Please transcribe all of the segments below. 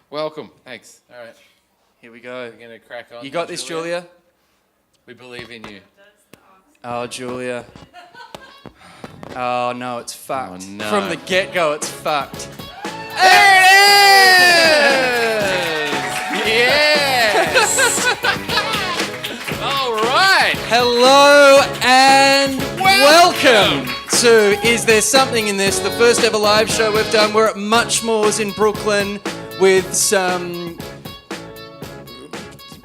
Welcome. Thanks. All right. Here we go. We're going to crack on. You got this, Julia? We believe in you. Oh, Julia. Oh, no, it's fucked. Oh, no. From the get-go, it's fucked. There it is! Yes! All right. Hello and welcome to Is There Something in This? The first ever live show we've done. We're at Muchmores in Brooklyn with some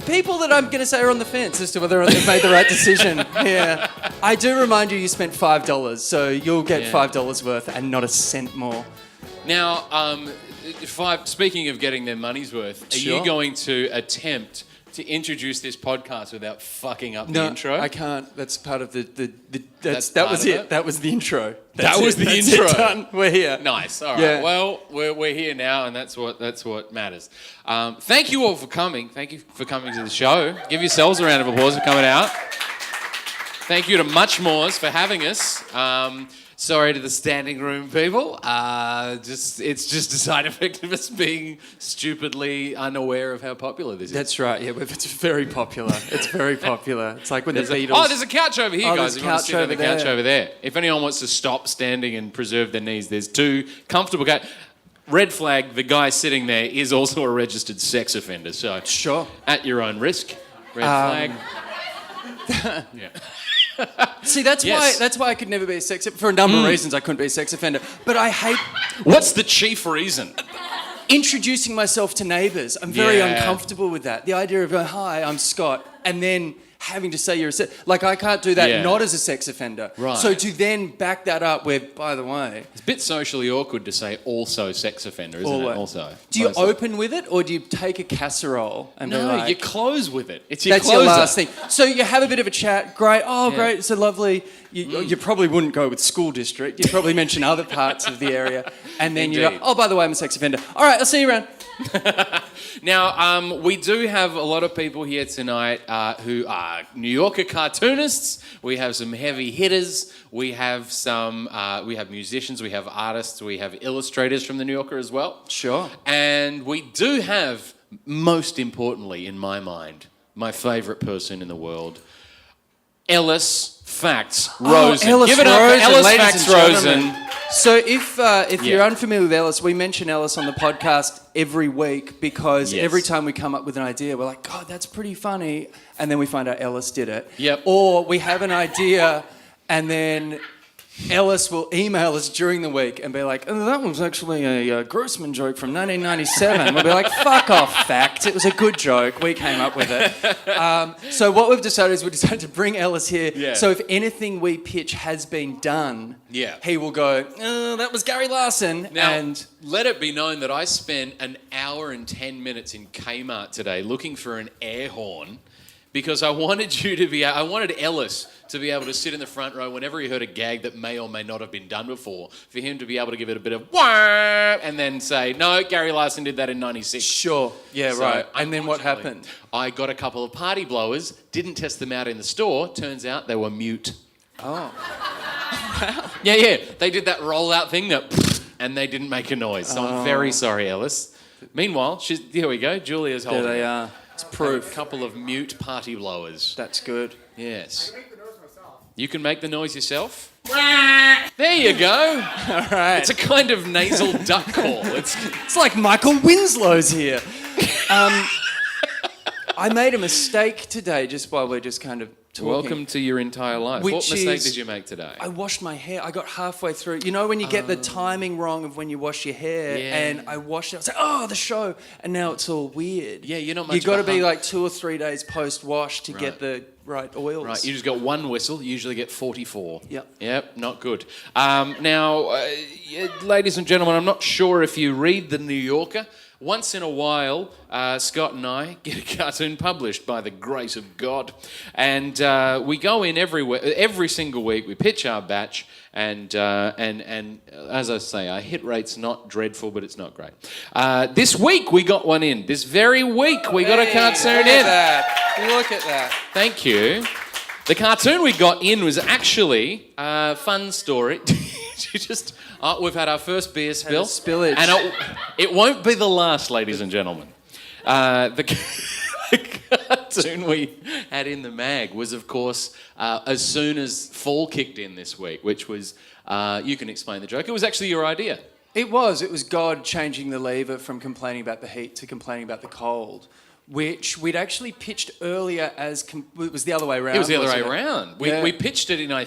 people that I'm going to say are on the fence as to whether they've made the right decision. Yeah. I do remind you spent $5, so you'll get $5 worth and not a cent more. Now, speaking of getting their money's worth, are you going to attempt to introduce this podcast without fucking up the intro? I can't. That's part of that was it. That was the intro. That was the intro. Done. We're here. Nice. All right. Yeah. Well, we're here now, and that's what matters. Thank you all for coming. Thank you for coming to the show. Give yourselves a round of applause for coming out. Thank you to Muchmores for having us. Sorry to the standing room people. It's just a side effect of us being stupidly unaware of how popular this is. That's right. Yeah, it's very popular. It's very popular. It's like when the Beatles. Oh, there's a couch over here, guys. There's a couch over there. Couch over there. If anyone wants to stop standing and preserve their knees, there's two comfortable couches. Red flag. The guy sitting there is also a registered sex offender. So sure, at your own risk. Red flag. Yeah. See, that's why I could never be a sex offender. For a number of reasons I couldn't be a sex offender. But I hate... What's the chief reason? Introducing myself to neighbours. I'm very uncomfortable with that. The idea of, hi, I'm Scott, and then having to say you're a sex... Like, I can't do that not as a sex offender. Right. So to then back that up with, by the way... It's a bit socially awkward to say also sex offender, isn't it? Also. Do you open with it, or do you take a casserole and be like... you close with it. It's That's your last thing. So you have a bit of a chat. Great. Oh, great. It's a lovely... You probably wouldn't go with school district. You'd probably mention other parts of the area. And then you go, oh, by the way, I'm a sex offender. All right, I'll see you around. Now, we do have a lot of people here tonight who are New Yorker cartoonists. We have some heavy hitters. We have we have musicians. We have artists. We have illustrators from the New Yorker as well. Sure. And we do have, most importantly, in my mind, my favourite person in the world, Ellis Facts Rosen. Ellis Give it up for Ellis ladies Facts and Rosen. So if you're unfamiliar with Ellis, we mention Ellis on the podcast every week because every time we come up with an idea, we're like, God, that's pretty funny. And then we find out Ellis did it. Yep. Or we have an idea and then Ellis will email us during the week and be like, oh, that was actually a Grossman joke from 1997. We'll be like, fuck off, Fact. It was a good joke. We came up with it. So what we've decided is to bring Ellis here. Yeah. So if anything we pitch has been done, he will go, oh, that was Gary Larson. Now, and let it be known that I spent an hour and 10 minutes in Kmart today looking for an air horn because I wanted Ellis to be able to sit in the front row whenever he heard a gag that may or may not have been done before, for him to be able to give it a bit of wah and then say, no, Gary Larson did that in 96. Sure. Yeah, So, right. And then what happened? I got a couple of party blowers, didn't test them out in the store. Turns out they were mute. Oh. Yeah. They did that rollout thing and they didn't make a noise. So I'm very sorry, Ellis. Meanwhile, here we go. Julia's holding There they are. It's proof. a couple of mute party blowers. That's good. Yes. You can make the noise yourself? There you go. All right. It's a kind of nasal duck call. It's like Michael Winslow's here. I made a mistake today just while we're just kind of talking. Welcome to your entire life. What mistake did you make today? I washed my hair. I got halfway through. You know when you get the timing wrong of when you wash your hair, and I washed it. I was like, oh, the show. And now it's all weird. Yeah, you're not much You've got to be like 2 or 3 days post-wash to get the right oils. Right, you just got one whistle. You usually get 44. Yep, not good. Now, ladies and gentlemen, I'm not sure if you read The New Yorker. Once in a while, Scott and I get a cartoon published by the grace of God. And we go in every single week, we pitch our batch, and as I say, our hit rate's not dreadful, but it's not great. This week we got one in. This very week we got a cartoon in. Look at that. Thank you. The cartoon we got in was actually a fun story. we've had our first beer spill. spillage. And it won't be the last, ladies and gentlemen. The cartoon we had in the mag was, of course, as soon as fall kicked in this week, which was, you can explain the joke. It was actually your idea. It was God changing the lever from complaining about the heat to complaining about the cold, which we'd actually pitched earlier as... it was the other way around. It was the other way wasn't it? around. Yeah. We pitched it in, I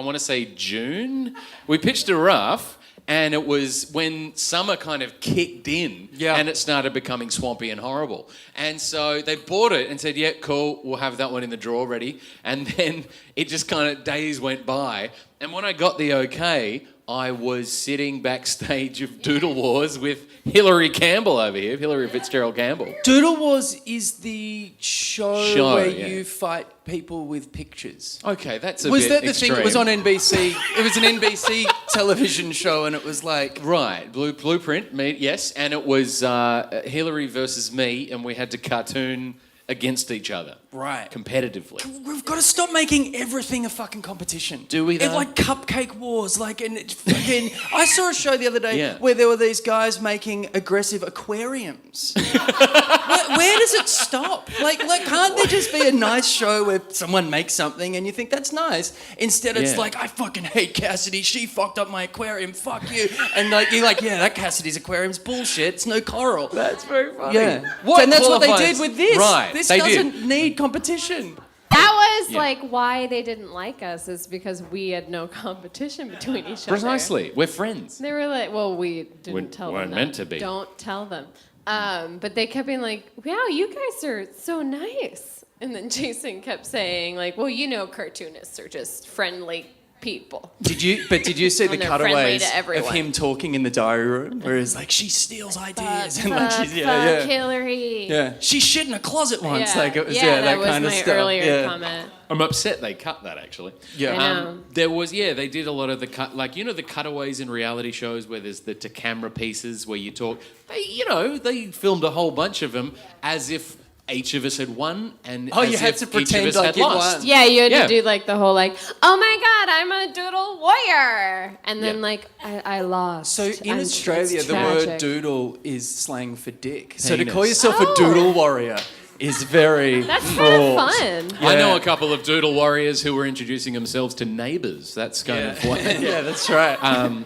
want to say June. We pitched it rough, and it was when summer kind of kicked in and it started becoming swampy and horrible. And so they bought it and said, yeah, cool, we'll have that one in the drawer ready. And then it just kind of days went by. And when I got the okay, I was sitting backstage of Doodle Wars with Hilary Campbell over here, Hilary Fitzgerald Campbell. Doodle Wars is the show where you fight people with pictures. Okay, that's a was bit that the extreme. thing? It was on NBC. It was an NBC television show, and it was like... Right, Blueprint, yes, and it was Hilary versus me, and we had to cartoon against each other. Right. Competitively. We've got to stop making everything a fucking competition. Do we, though? It's like cupcake wars. Like, and it's fucking... I saw a show the other day Yeah. where there were these guys making aggressive aquariums. where does it stop? Like, can't there just be a nice show where someone makes something and you think that's nice? Instead, it's like, I fucking hate Cassidy. She fucked up my aquarium. Fuck you. And like, you're like, yeah, that Cassidy's aquarium's bullshit. It's no coral. That's very funny. Yeah. And that's what they did with this. Right. This they doesn't need competition. That was like why they didn't like us, is because we had no competition between each other. Precisely. We're friends. They were like, well, we didn't tell them weren't that. meant to be. Don't tell them. But they kept being like, wow, you guys are so nice. And then Jason kept saying like, well, you know, cartoonists are just friendly people. Did you see the And they're cutaways friendly to of everyone. him talking in the diary room where he's like, she steals ideas and like she's Fuck Hillary. yeah, she shit in a closet once. Yeah. Like it was that was kind of my stuff. earlier comment. I'm upset they cut that, actually. Yeah. I know. There was, they did a lot of the the cutaways in reality shows where there's the to-camera pieces where you talk. They filmed a whole bunch of them as if each of us had won, and Oh, as you had if to each pretend of us like had you lost. won. Yeah, you had Yeah. to do like the whole like, oh my god, I'm a doodle warrior, and then Yeah. like I lost. So in And Australia, it's the word tragic. doodle is slang for dick. So to Penis. call yourself Oh. a doodle warrior is very That's kind fraught. of fun. Yeah. I know a couple of doodle warriors who were introducing themselves to neighbours. That's kind of what... Yeah, that's right.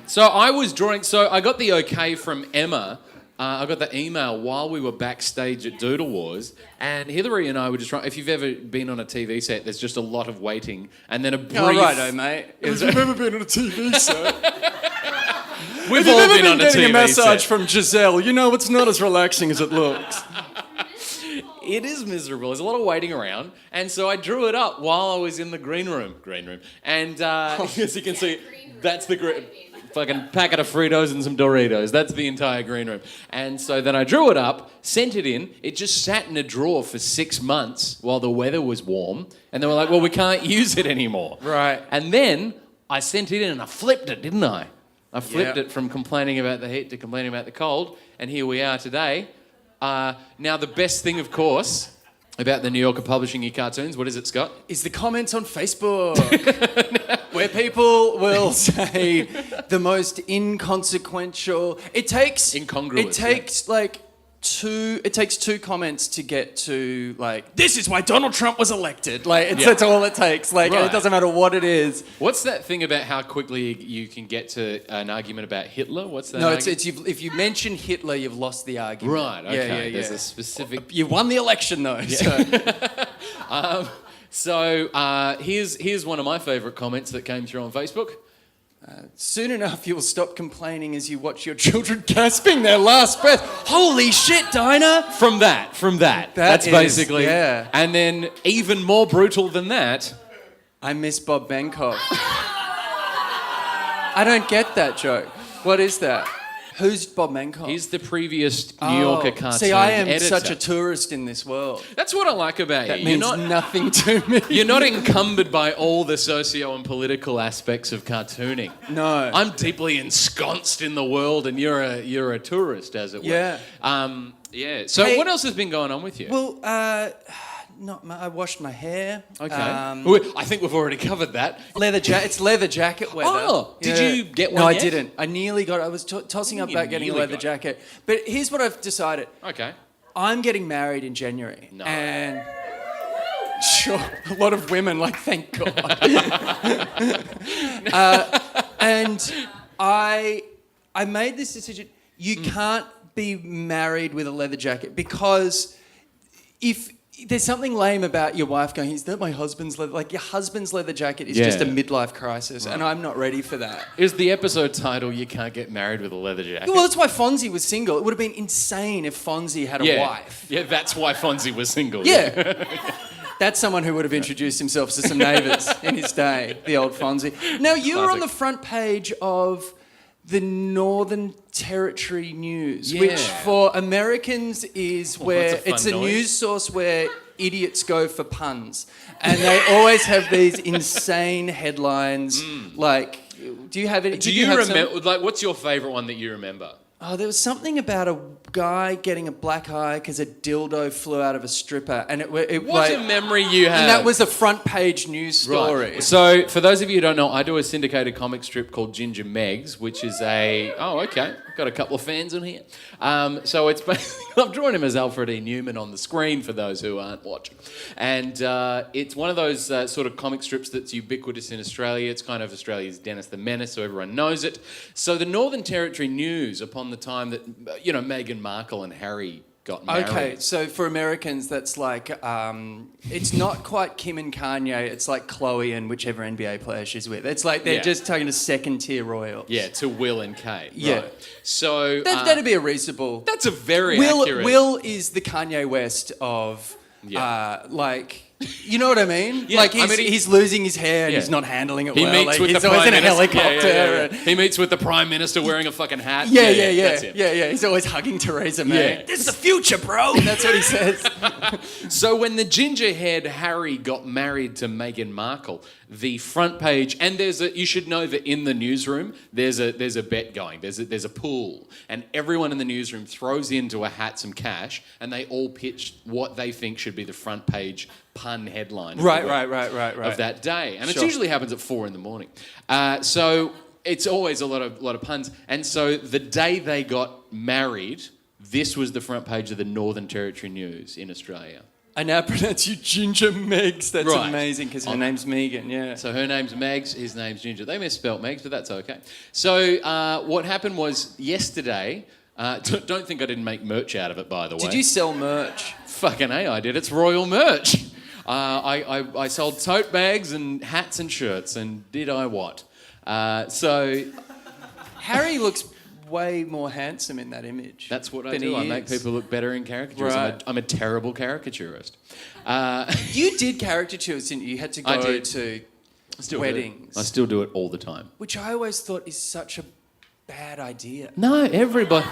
So I was drawing... So I got the okay from Emma. I got the email while we were backstage at Doodle Wars, and Hilary and I were just trying... If you've ever been on a TV set, there's just a lot of waiting, and then a brief... Oh, righto, mate. If you've ever been on a TV set... We've If you've all ever been on a getting TV a massage set. from Giselle, you know it's not as relaxing as it looks. It is miserable. There's a lot of waiting around, and so I drew it up while I was in the green room, and as you can see, that's the fucking packet of Fritos and some Doritos. That's the entire green room. And so then I drew it up, sent it in. It just sat in a drawer for 6 months while the weather was warm, and they were like, "Well, we can't use it anymore." Right. And then I sent it in and I flipped it, didn't I? I flipped it from complaining about the heat to complaining about the cold, and here we are today. Now, the best thing, of course, about the New Yorker publishing your cartoons, what is it, Scott? Is the comments on Facebook where people will say the most inconsequential. It takes Incongruous, It takes it takes two comments to get to like, this is why Donald Trump was elected. Like that's all it takes. Like and Right. it doesn't matter what it is. What's that thing about how quickly you can get to an argument about Hitler? What's that? No, argument? if you mention Hitler, you've lost the argument. Right, okay. Yeah. There's a specific... You won the election though. So. Here's one of my favourite comments that came through on Facebook. Soon enough, you'll stop complaining as you watch your children gasping their last breath. Holy shit, Dinah! From that. That's is, basically... yeah. And then even more brutal than that... I miss Bob Benkoff. I don't get that joke. What is that? Who's Bob Benkoff? He's the previous New Yorker cartoon See, I am editor. such a tourist in this world. That's what I like about That you. means You're not... nothing to me. You're not encumbered by all the socio and political aspects of cartooning. No. I'm deeply ensconced in the world, and you're a tourist, as it were. Yeah. Yeah. So Hey- what else has been going on with you? Well, I washed my hair. Okay. I think we've already covered that. It's leather jacket weather. Oh, did you get one No, yet? I didn't. I nearly got it. I was tossing up You about getting a nearly leather got it. jacket. But here's what I've decided. Okay. I'm getting married in January. No. And sure, a lot of women, like, thank God. And I made this decision. You can't be married with a leather jacket because if there's something lame about your wife going, is that my husband's leather? Like, your husband's leather jacket is just a midlife crisis, and I'm not ready for that. Is the episode title "You Can't Get Married with a Leather Jacket"? Well, that's why Fonzie was single. It would have been insane if Fonzie had a wife. Yeah, that's why Fonzie was single. Yeah. That's someone who would have introduced himself to some neighbours in his day, the old Fonzie. Now, you were on the front page of the Northern Territory News, which for Americans is where it's a news source where idiots go for puns. And they always have these insane headlines. Like, do you have any? Do you remember, like, what's your favourite one that you remember? Oh, there was something about a guy getting a black eye because a dildo flew out of a stripper, and it What like, a memory you have! and that was a front page news story. Right. So, for those of you who don't know, I do a syndicated comic strip called Ginger Megs, which is I've got a couple of fans in here. So it's basically, I'm drawing him as Alfred E. Newman on the screen for those who aren't watching, and it's one of those sort of comic strips that's ubiquitous in Australia. It's kind of Australia's Dennis the Menace, so everyone knows it. So the Northern Territory News, upon the time that Meghan Markle and Harry got married. Okay, so for Americans, that's like, it's not quite Kim and Kanye, it's like Chloe and whichever NBA player she's with. It's like they're just taking a second-tier royals. Yeah, to Will and Kate. Yeah. Right. So... That'd be a reasonable... That's a very accurate... Will is the Kanye West of, you know what I mean? Yeah, like, he's losing his hair and he's not handling it well. Meets with he's the always Prime in a Minister. helicopter. Yeah. He meets with the Prime Minister wearing a fucking hat. Yeah. That's him. He's always hugging Theresa May. Yeah. This is the future, bro. That's what he says. So when the gingerhead Harry got married to Meghan Markle, the front page, and you should know that in the newsroom there's a bet going. There's a pool, and everyone in the newsroom throws into a hat some cash, and they all pitch what they think should be the front page pun headline. Right. Of that day, and it usually happens at 4 a.m. So it's always a lot of puns, and so the day they got married, this was the front page of the Northern Territory News in Australia. I now pronounce you Ginger Megs. That's amazing because her name's Megan, yeah. So her name's Megs, his name's Ginger. They misspelt Megs, but that's okay. So what happened was yesterday, don't think I didn't make merch out of it, by the way. Did you sell merch? Fucking A, I did. It's royal merch. I sold tote bags and hats and shirts, and did I what? So Harry looks way more handsome in that image. That's what I do. I make people look better in caricatures. Right. I'm a terrible caricaturist. You did caricatures, didn't you? You had to go to weddings. I still do it all the time. Which I always thought is such a bad idea. No, everybody...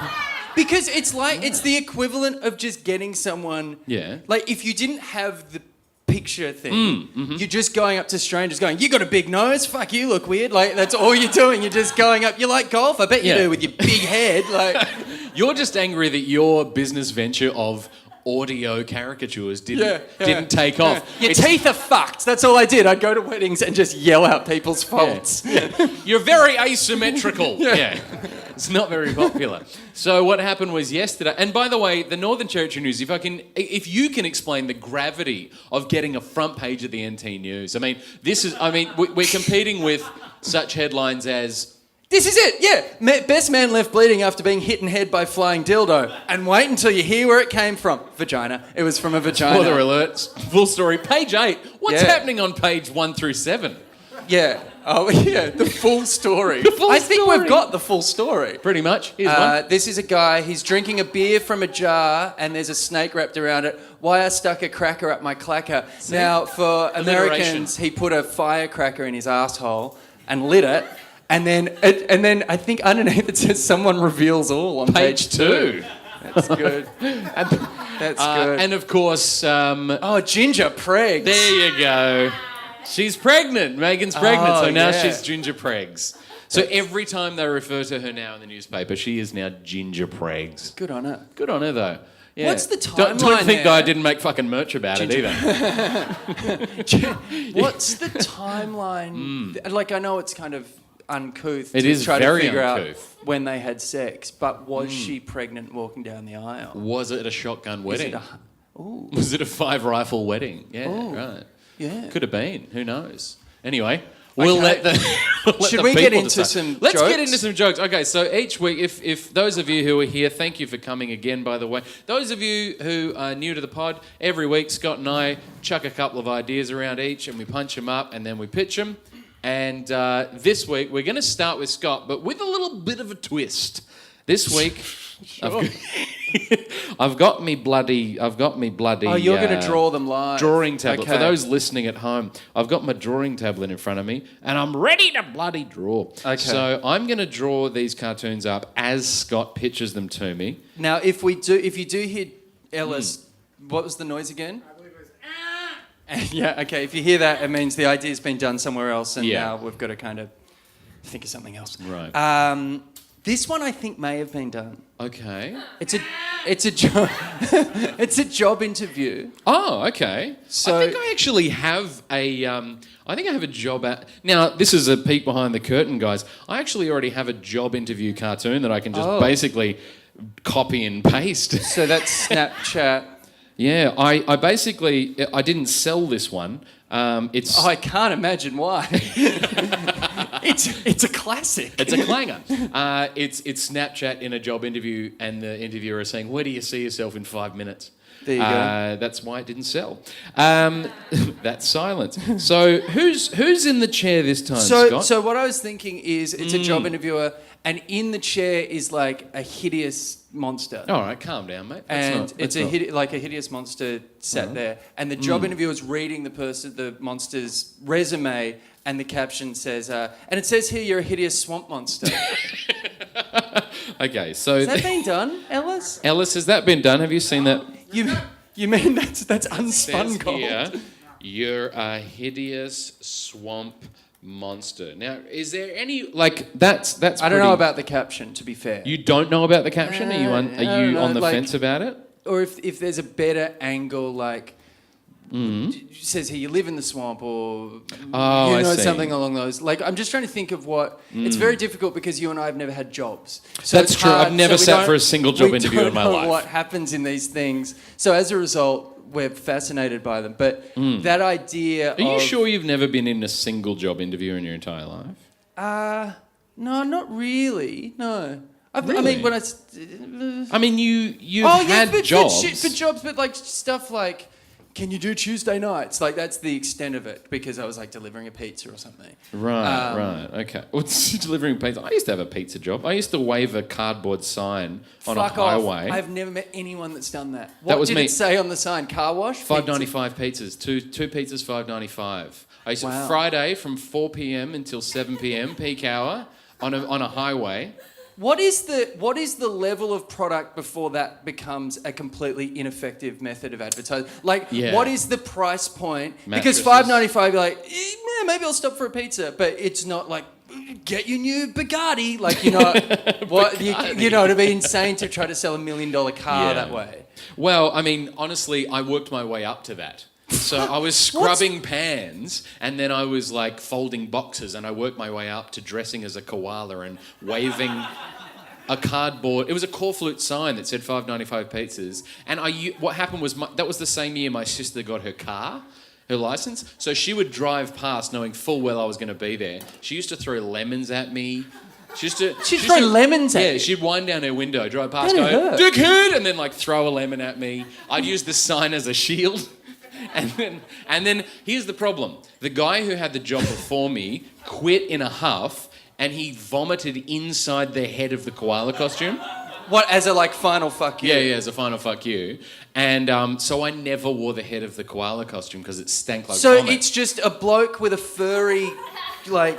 Because it's like, it's the equivalent of just getting someone... Yeah. Like, if you didn't have the picture thing, you're just going up to strangers going, you got a big nose? Fuck, you look weird. Like, that's all you're doing. You're just going up. You like golf? I bet you do with your big head. Like, you're just angry that your business venture of audio caricatures didn't take off. Your teeth are fucked. That's all I did. I'd go to weddings and just yell out people's faults. You're very asymmetrical. Yeah. It's not very popular. So what happened was yesterday, and by the way, the Northern Territory News, if you can explain the gravity of getting a front page of the NT News, we're competing with such headlines as... This is it, yeah. Best man left bleeding after being hit in head by flying dildo. And wait until you hear where it came from. Vagina. It was from a vagina. Spoiler alert. Full story. Page 8. What's happening on page 1 through 7? Yeah. Oh, yeah. The full story. I think we've got the full story. Pretty much. Here's one. This is a guy. He's drinking a beer from a jar and there's a snake wrapped around it. Why I stuck a cracker up my clacker. Now, for Americans, he put a firecracker in his asshole and lit it. And then I think underneath it says someone reveals all on page 2. That's good. That's good. And of course... Ginger Pregs. There you go. She's pregnant. Megan's pregnant, so now yeah. she's Ginger Pregs. So every time they refer to her now in the newspaper, she is now Ginger Pregs. Good on her. Good on her, though. Yeah. What's the Don't timeline think there? I didn't make fucking merch about it either. What's the timeline? Like, I know it's kind of uncouth It to is try very to figure uncouth. out when they had sex, but was she pregnant walking down the aisle? Was it a shotgun Is wedding? it Ooh. Was it a 5-rifle wedding? Yeah, Ooh. right. Yeah. Could have been. Who knows? Anyway, we'll Okay. let the Should we get people into decide. some Let's jokes? get into some jokes. Okay, so each week, if those of you who are here, thank you for coming again, by the way. Those of you who are new to the pod, every week Scott and I chuck a couple of ideas around each and we punch them up and then we pitch them. And this week we're going to start with Scott, but with a little bit of a twist. This week, I've got me bloody. Oh, you're going to draw them live. Drawing tablet. Okay. For those listening at home, I've got my drawing tablet in front of me and I'm ready to bloody draw. Okay. So I'm going to draw these cartoons up as Scott pitches them to me. Now, if you do hear Ellis, what was the noise again? I believe it was, Yeah, okay. If you hear that, it means the idea's been done somewhere else, and Yeah. now we've got to kind of think of something else. Right. This one I think may have been done. Okay. It's a job. It's a job interview. Oh, okay. So- I think I actually have a. I think I have a job at. Now, this is a peek behind the curtain, guys. I actually already have a job interview cartoon that I can just basically copy and paste. So that's Snapchat. Yeah, I basically I didn't sell this one. It's I can't imagine why. It's a classic. It's a clanger. It's Snapchat in a job interview, and the interviewer is saying, "Where do you see yourself in 5 minutes?" There you go. That's why it didn't sell. That's silence. So who's in the chair this time, Scott? So what I was thinking is it's a job interviewer, and in the chair is like a hideous monster. All right, calm down, mate. And it's a hideous monster sat there, and the job interviewer is reading the monster's resume, and the caption says, and it says here you're a hideous swamp monster. Okay, so Has that been done, Ellis? Ellis, has that been done? Have you seen that? You mean that's unspun Says gold? here, you're a hideous swamp monster. Now, is there any that's? I don't know about the caption, to be fair. You don't know about the caption? Are you I on don't know, on the like- fence about it? Or if there's a better angle, like it says here you live in the swamp, or I see. something along those. Like I'm just trying to think of what. It's very difficult because you and I have never had jobs. So That's it's true. hard, I've never we sat don't- for a single job we interview don't in my know life. What happens in these things? So as a result, we're fascinated by them. But that idea. Are you sure you've never been in a single job interview in your entire life? No, not really. No. I Really? mean, when I mean, you've Oh, had jobs. For jobs, but like stuff like, can you do Tuesday nights? Like that's the extent of it because I was like delivering a pizza or something. Right. Okay. What's delivering pizza? I used to have a pizza job. I used to wave a cardboard sign on a Fuck off. highway. I've never met anyone that's done that. What was did me. it say on the sign? Car wash? $5.95 pizzas. Two pizzas, $5.95. I used to Wow. Friday from 4 p.m. until 7 p.m. peak hour on a highway. What is the level of product before that becomes a completely ineffective method of advertising? Like, Yeah. what is the price point? Mattresses. Because $5.95, you're like, yeah, maybe I'll stop for a pizza, but it's not like, get your new Bugatti. Like, you know, what you know, it'd be insane to try to sell $1 million car Yeah. that way. Well, I mean, honestly, I worked my way up to that. So I was scrubbing pans, and then I was like folding boxes, and I worked my way up to dressing as a koala and waving a cardboard. It was a corflute sign that said $5.95 pizzas. And what happened was that was the same year my sister got her car, her license. So she would drive past knowing full well I was going to be there. She used to throw lemons at me. She'd throw lemons at you? Yeah, she'd wind down her window, drive past, That'd go, hurt. dickhead, and then like throw a lemon at me. I'd use the sign as a shield. And then here's the problem. The guy who had the job before me quit in a huff and he vomited inside the head of the koala costume. What, as a like final fuck you? Yeah, as a final fuck you. And so I never wore the head of the koala costume because it stank like So vomit. it's just a bloke with a furry like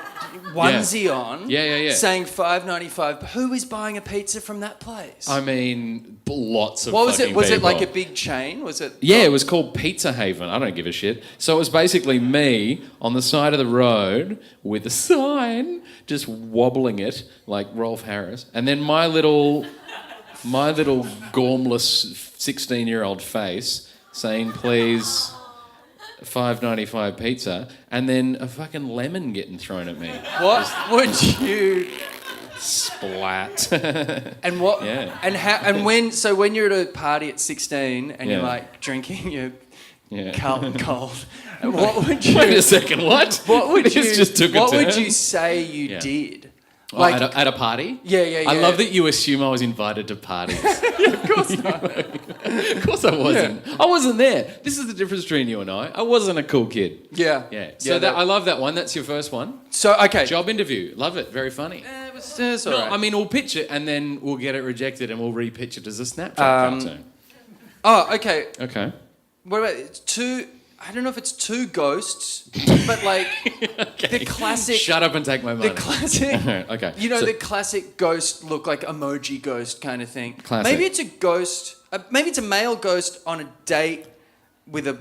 onesie on. Yeah. Saying $5.95. Who is buying a pizza from that place? I mean, lots of What was fucking it? Was it like a people. big chain? Was it? Yeah, it was called Pizza Haven. I don't give a shit. So it was basically me on the side of the road with a sign, just wobbling it like Rolf Harris. And then my little my little gormless 16-year-old face saying, please, $5.95 pizza, and then a fucking lemon getting thrown at me. What would you... Splat. And what? Yeah. And how? And when? So when you're at a party at 16 and you're Yeah. like drinking your Yeah. Carlton Cold, and what would you? Wait a second, what? What would you? This just took a what turn. would you say you Yeah. did? Oh, at a party? Yeah. I love that you assume I was invited to parties. Of course not. Of course I wasn't. I wasn't there. This is the difference between you and I. I wasn't a cool kid. Yeah. Yeah. So I love that one. That's your first one. So okay. Job interview. Love it. Very funny. It's all right. I mean, we'll pitch it and then we'll get it rejected and we'll re-pitch it as a Snapchat cartoon. Oh, okay. Okay. What about two? I don't know if it's two ghosts, but like the classic. Shut up and take my money. The classic. Okay. You know, So- the classic ghost look like emoji ghost kind of thing. Classic. Maybe it's a ghost. Maybe it's a male ghost on a date with a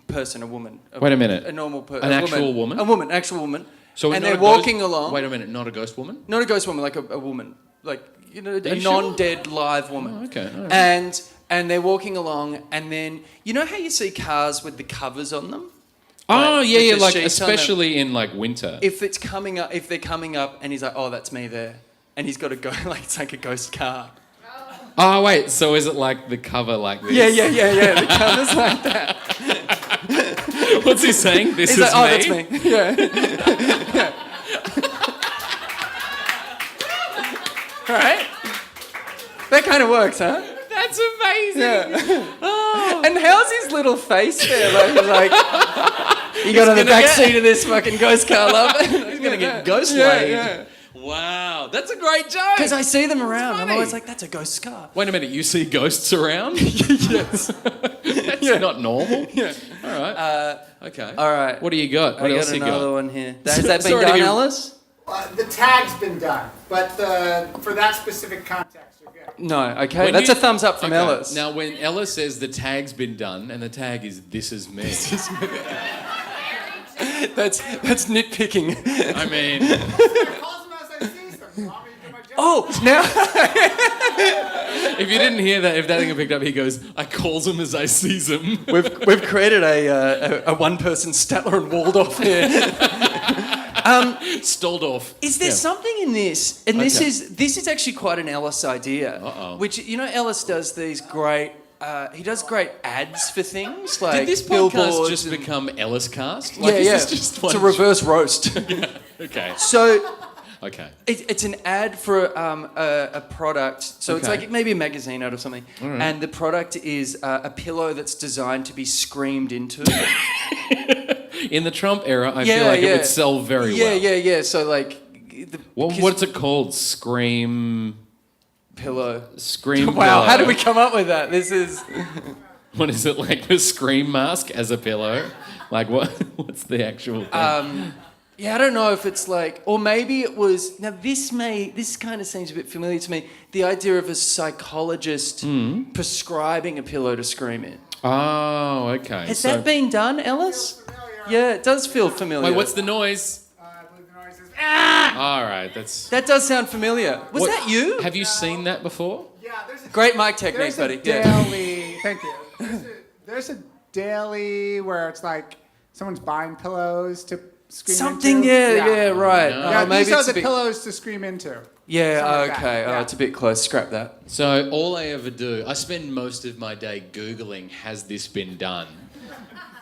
person, a woman. Wait a minute. A normal person. An actual woman? A woman, actual woman. So and not they're a ghost- walking along. Wait a minute, not a ghost woman? Not a ghost woman, like a woman. Like, you know, a you sure? non-dead live woman. Oh, okay. All right. And they're walking along, and then, you know how you see cars with the covers on them? Oh, Like, yeah, with yeah, the like sheets on them. especially in like winter. If they're coming up, and he's like, oh, that's me there. And he's got to go, like, it's like a ghost car. Oh, wait, so is it like the cover like this? Yeah. The cover's like that. What's he saying? This He's is like, me? oh, that's me. Yeah. Right? That kind of works, huh? That's amazing. Yeah. Oh. And how's his little face there? Like you got on the gonna back get- seat of this fucking ghost car, love. He's going to get ghost Yeah, laid. yeah. Wow, that's a great joke. Because I see them around. I'm funny. always like, that's a ghost car. Wait a minute, you see ghosts around? Yes. That's not normal. Yeah. All right. Okay. All right. What do you got? What I else got you another got? one here. Has that been Sorry to done, be- Alice? The tag's been done, but for that specific context, you're good. No. Okay. When That's you- a thumbs up from Okay, Ellis. Now, when Ella says the tag's been done, and the tag is "This is me," That's nitpicking. I mean, It calls them as I see them. You want me to do my job? Oh, now. if you didn't hear that, if that thing picked up, he goes, "I calls him as I sees him." We've created a one-person Statler and Waldorf here. Stoldorf. Is there Yeah. something in this? And this Okay. is actually quite an Ellis idea. Uh-oh. Which, you know, Ellis does these great. He does great ads for things like Did this podcast billboards just and- become Ellis Cast? Yeah, yeah. Is this just It's one a reverse roast. Okay. So Okay. it's an ad for a product. So it's Okay. like maybe a magazine ad or something. right. And the product is a pillow that's designed to be screamed into. In the Trump era, I feel like it would sell very well. Yeah. So like, What's it called? Scream. pillow? Scream. Wow, pillow. how did we come up with that? This is. What is it, like the scream mask as a pillow? Like what? What's the actual thing? Yeah, I don't know if it's like, or maybe it was. Now this kind of seems a bit familiar to me. The idea of a psychologist prescribing a pillow to scream in. Oh, okay. Has that been done, Ellis? Familiar. Yeah, it does feel familiar. Wait, what's the noise? I believe the noise is. All right, that's. That does sound familiar. Was What- that you? Have you seen that before? Yeah, there's a Great mic technique, there's buddy. a Yeah. daily. Thank you. There's a daily where it's like someone's buying pillows to scream Something, into. yeah, right. No. Yeah, maybe these are it's a the bit. pillows to scream into. Yeah, Something like okay. that, Oh, yeah. it's a bit close. Scrap that. So all I ever do, I spend most of my day Googling, has this been done?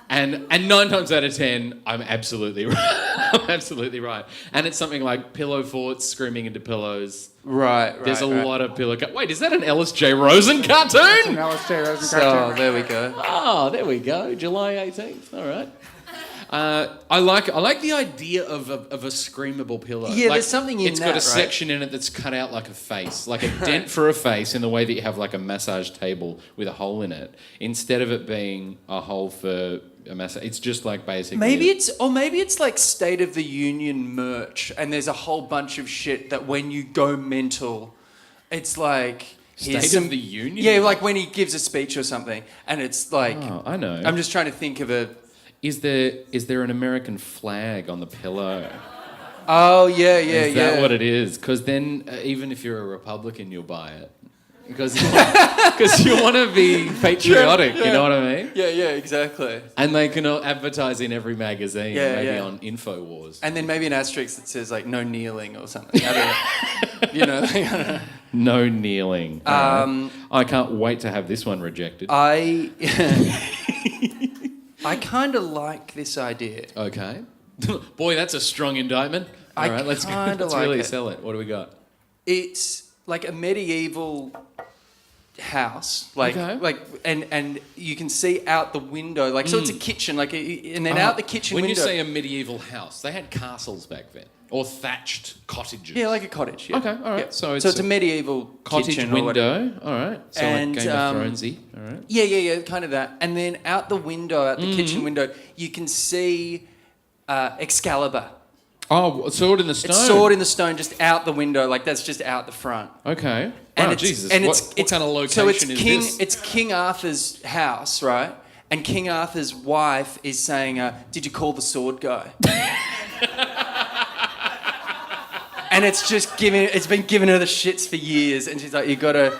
And 9 times out of 10, I'm absolutely right. I'm absolutely right. And it's something like pillow forts screaming into pillows. Right. There's a lot of pillow... Wait, is that an Ellis J. Rosen An cartoon? Ellis J. Rosen So cartoon. there we go. Oh, there we go. July 18th. All right. I like the idea of a screamable pillow. Yeah, Like, there's something in It's got that, a right? section in it that's cut out like a face, like a dent for a face, in the way that you have like a massage table with a hole in it. Instead of it being a hole for a massage, it's just like basically. Maybe it's like State of the Union merch, and there's a whole bunch of shit that when you go mental, it's like here's State of the Union? Yeah, like when he gives a speech or something, and it's like Oh, I know. I'm just trying to think of a. Is there an American flag on the pillow? Oh yeah, Is that what it is? Because then, even if you're a Republican, you'll buy it. Because you want to be patriotic, you know what I mean? Yeah, exactly. And they can advertise in every magazine, maybe on InfoWars. And then maybe an asterisk that says like no kneeling or something. I don't know. You know, I don't know. No kneeling. I can't wait to have this one rejected. I kind of like this idea. Okay. Boy, that's a strong indictment. All right, let's really sell it. What do we got? It's like a medieval house, and you can see out the window, like so it's a kitchen, and then out the kitchen when window. When you say a medieval house, they had castles back then, or thatched cottages. Yeah, like a cottage. Yeah. Okay, all right. Yeah. So it's a medieval cottage kitchen window. All right. So and like Game of Thronesy. All right. Yeah, kind of that. And then out the window, out the kitchen window, you can see Excalibur. Oh, sword in the stone. It's sword in the stone, just out the window, like that's just out the front. Okay. And wow, it's, Jesus. And what kind of location is this? It's King Arthur's house, right? And King Arthur's wife is saying, "Did you call the sword guy?" And it's been giving her the shits for years, and she's like, "You gotta,"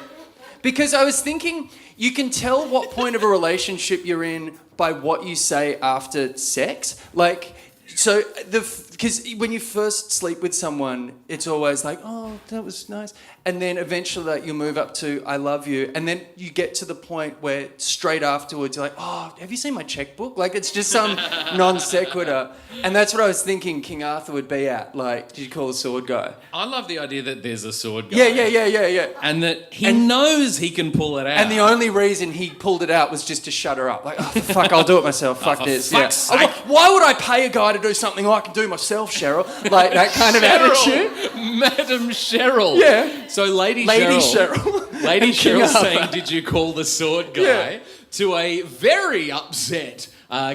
because I was thinking, you can tell what point of a relationship you're in by what you say after sex, like. So, because when you first sleep with someone, it's always like, oh, that was nice. And then eventually like, you move up to, I love you. And then you get to the point where straight afterwards, you're like, oh, have you seen my checkbook? Like, it's just some non sequitur. And that's what I was thinking King Arthur would be at. Like, did you call the sword guy? I love the idea that there's a sword guy. Yeah. And that he knows he can pull it out. And the only reason he pulled it out was just to shut her up. Like, oh, fuck, I'll do it myself. Fuck this. Fuck's sake. Why would I pay a guy to do something I can do myself, Cheryl? Like, that kind of attitude. Madam Cheryl. Yeah. So Lady Cheryl. Lady King Cheryl Arthur. saying, did you call the sword guy? To a very upset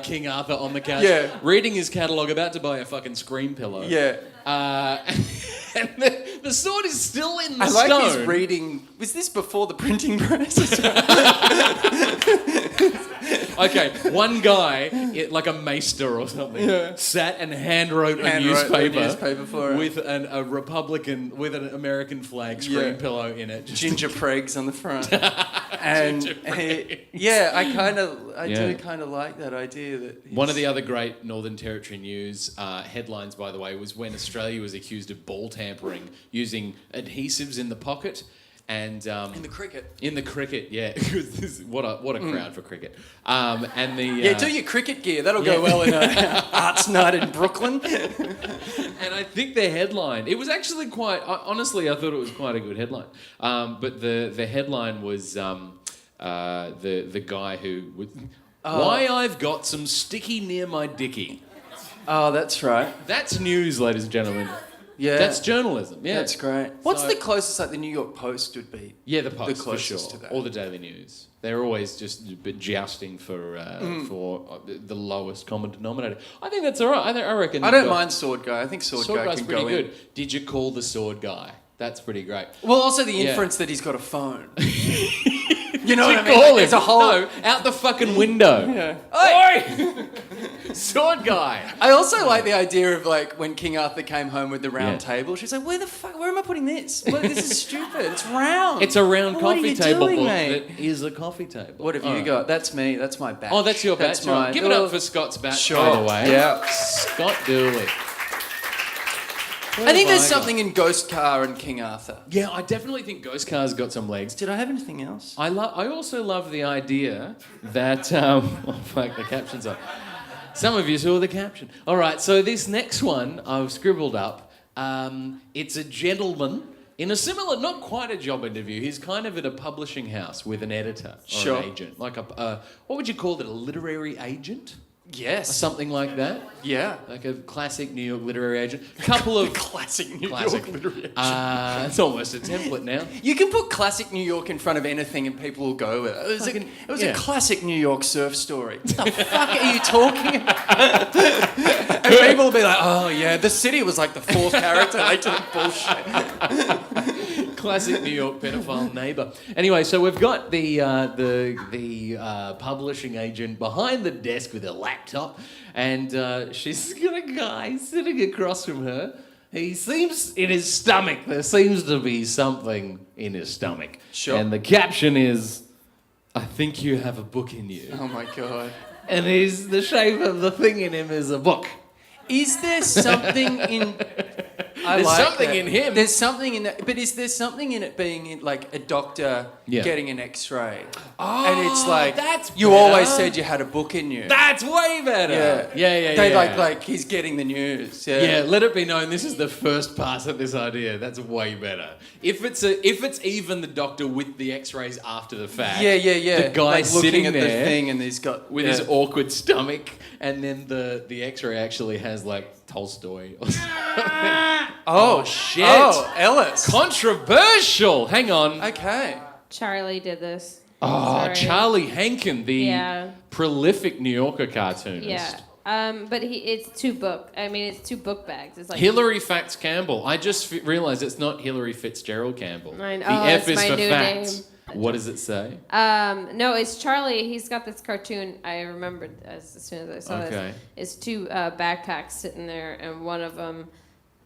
King Arthur on the couch. Yeah. Reading his catalogue, about to buy a fucking scream pillow. Yeah. And the sword is still in the I stone. like his reading. Was this before the printing press? Okay, one guy, like a maester or something, sat and handwrote a newspaper for him. with a Republican, with an American flag screen pillow in it. Ginger Pregs on the front. And Ginger Pregs. I do kind of like that idea. That One of the other great Northern Territory news headlines, by the way, was when Australia was accused of ball tampering using adhesives in the pocket. And in the cricket. In the cricket, yeah. what a crowd for cricket. And the do your cricket gear. That'll go well in an arts night in Brooklyn. And I think the headline, it was actually honestly, I thought it was quite a good headline. But the headline was the guy who would, why I've got some sticky near my dicky. Oh, that's right. That's news, ladies and gentlemen. Yeah. That's journalism, yeah. That's great. What's the closest, like the New York Post would be? Yeah, the Post, the closest for sure. to that. Or the Daily News. They're always just jousting for the lowest common denominator. I think that's all right. I reckon... I don't mind Sword Guy. I think Sword Guy Guy's can pretty go good. in. Did you call the Sword Guy? That's pretty great. Well, also the inference that he's got a phone. You know what I mean? Call him. It's a whole... No, out the fucking window. Yeah. Oi! Sword Guy. I also like the idea of like when King Arthur came home with the round table. She's like, "Where am I putting this? This is stupid. It's round. It's a round What are coffee you table doing, book mate? that is a coffee table. What have you got? That's me. That's my batch. Oh, that's your batch. That's mine. Give it up for Scott's batch, Sure. by the way. Yeah. Scott Dooley. I think there's something in Ghost Car and King Arthur. Yeah, I definitely think Ghost Car's got some legs. Did I have anything else? I also love the idea that... oh, fuck, the caption's on. Some of you saw the caption. All right, so this next one I've scribbled up. It's a gentleman in a similar, not quite a job interview. He's kind of at a publishing house with an editor or an agent. Like what would you call it, a literary agent? Yes. Something like that? Yeah. Like a classic New York literary agent. Couple of... Classic New York literary agent. It's almost a template now. You can put classic New York in front of anything and people will go with it. It was a classic New York surf story. What the fuck are you talking about? And people will be like, oh yeah, the city was like the fourth character. They took bullshit. Classic New York pedophile neighbour. Anyway, so we've got the publishing agent behind the desk with a laptop, and she's got a guy sitting across from her. He seems in his stomach. There seems to be something in his stomach. Sure. And the caption is, "I think you have a book in you." Oh my God. And the shape of the thing in him is a book. Is there something in... There's something in him. There's something in that, but is there something in it being in, like a doctor getting an X-ray? Oh, and it's like that's you better. always said you had a book in you. That's way better. Yeah. They like he's getting the news. Yeah, let it be known this is the first pass at this idea. That's way better. If it's even the doctor with the X-rays after the fact. Yeah. The guy like sitting looking at there the thing and he's got with his awkward stomach, and then the X-ray actually has like Tolstoy or something. Oh shit! Oh, Ellis. Controversial. Hang on. Okay. Charlie did this. Oh, Sorry. Charlie Henkin, the prolific New Yorker cartoonist. Yeah. But it's two book bags. It's like Hilary Facts Campbell. I just realised it's not Hilary Fitzgerald Campbell. I know. The F That's is my for new facts. name. What does it say? No, it's Charlie. He's got this cartoon. I remembered as soon as I saw this. It's two backpacks sitting there, and one of them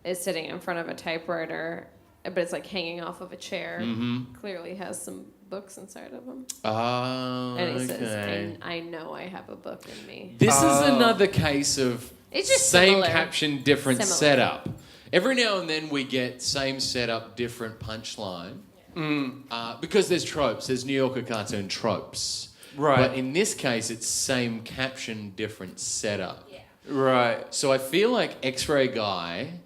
is sitting in front of a typewriter, but it's like hanging off of a chair. Mm-hmm. Clearly has some books inside of them. Oh, and he says, I know I have a book in me. This is another case of It's just same similar. caption, different setup. Every now and then we get same setup, different punchline. Because there's tropes. There's New Yorker cartoon tropes. Right. But in this case, it's same caption, different setup. Yeah. Right. So I feel like X-Ray Guy...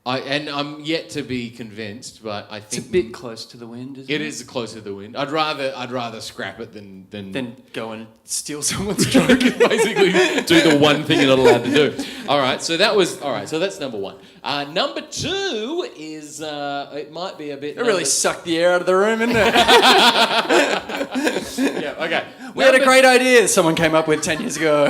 and I'm yet to be convinced, but I think It's a bit close to the wind, isn't it? it is closer to the wind. I'd rather scrap it than Then go and steal someone's joke. basically do the one thing you're not allowed to do. All right, so that's number one. Number two is it might be a bit. It really sucked the air out of the room, didn't it? Yeah. Okay. We had a great idea someone came up with 10 years ago.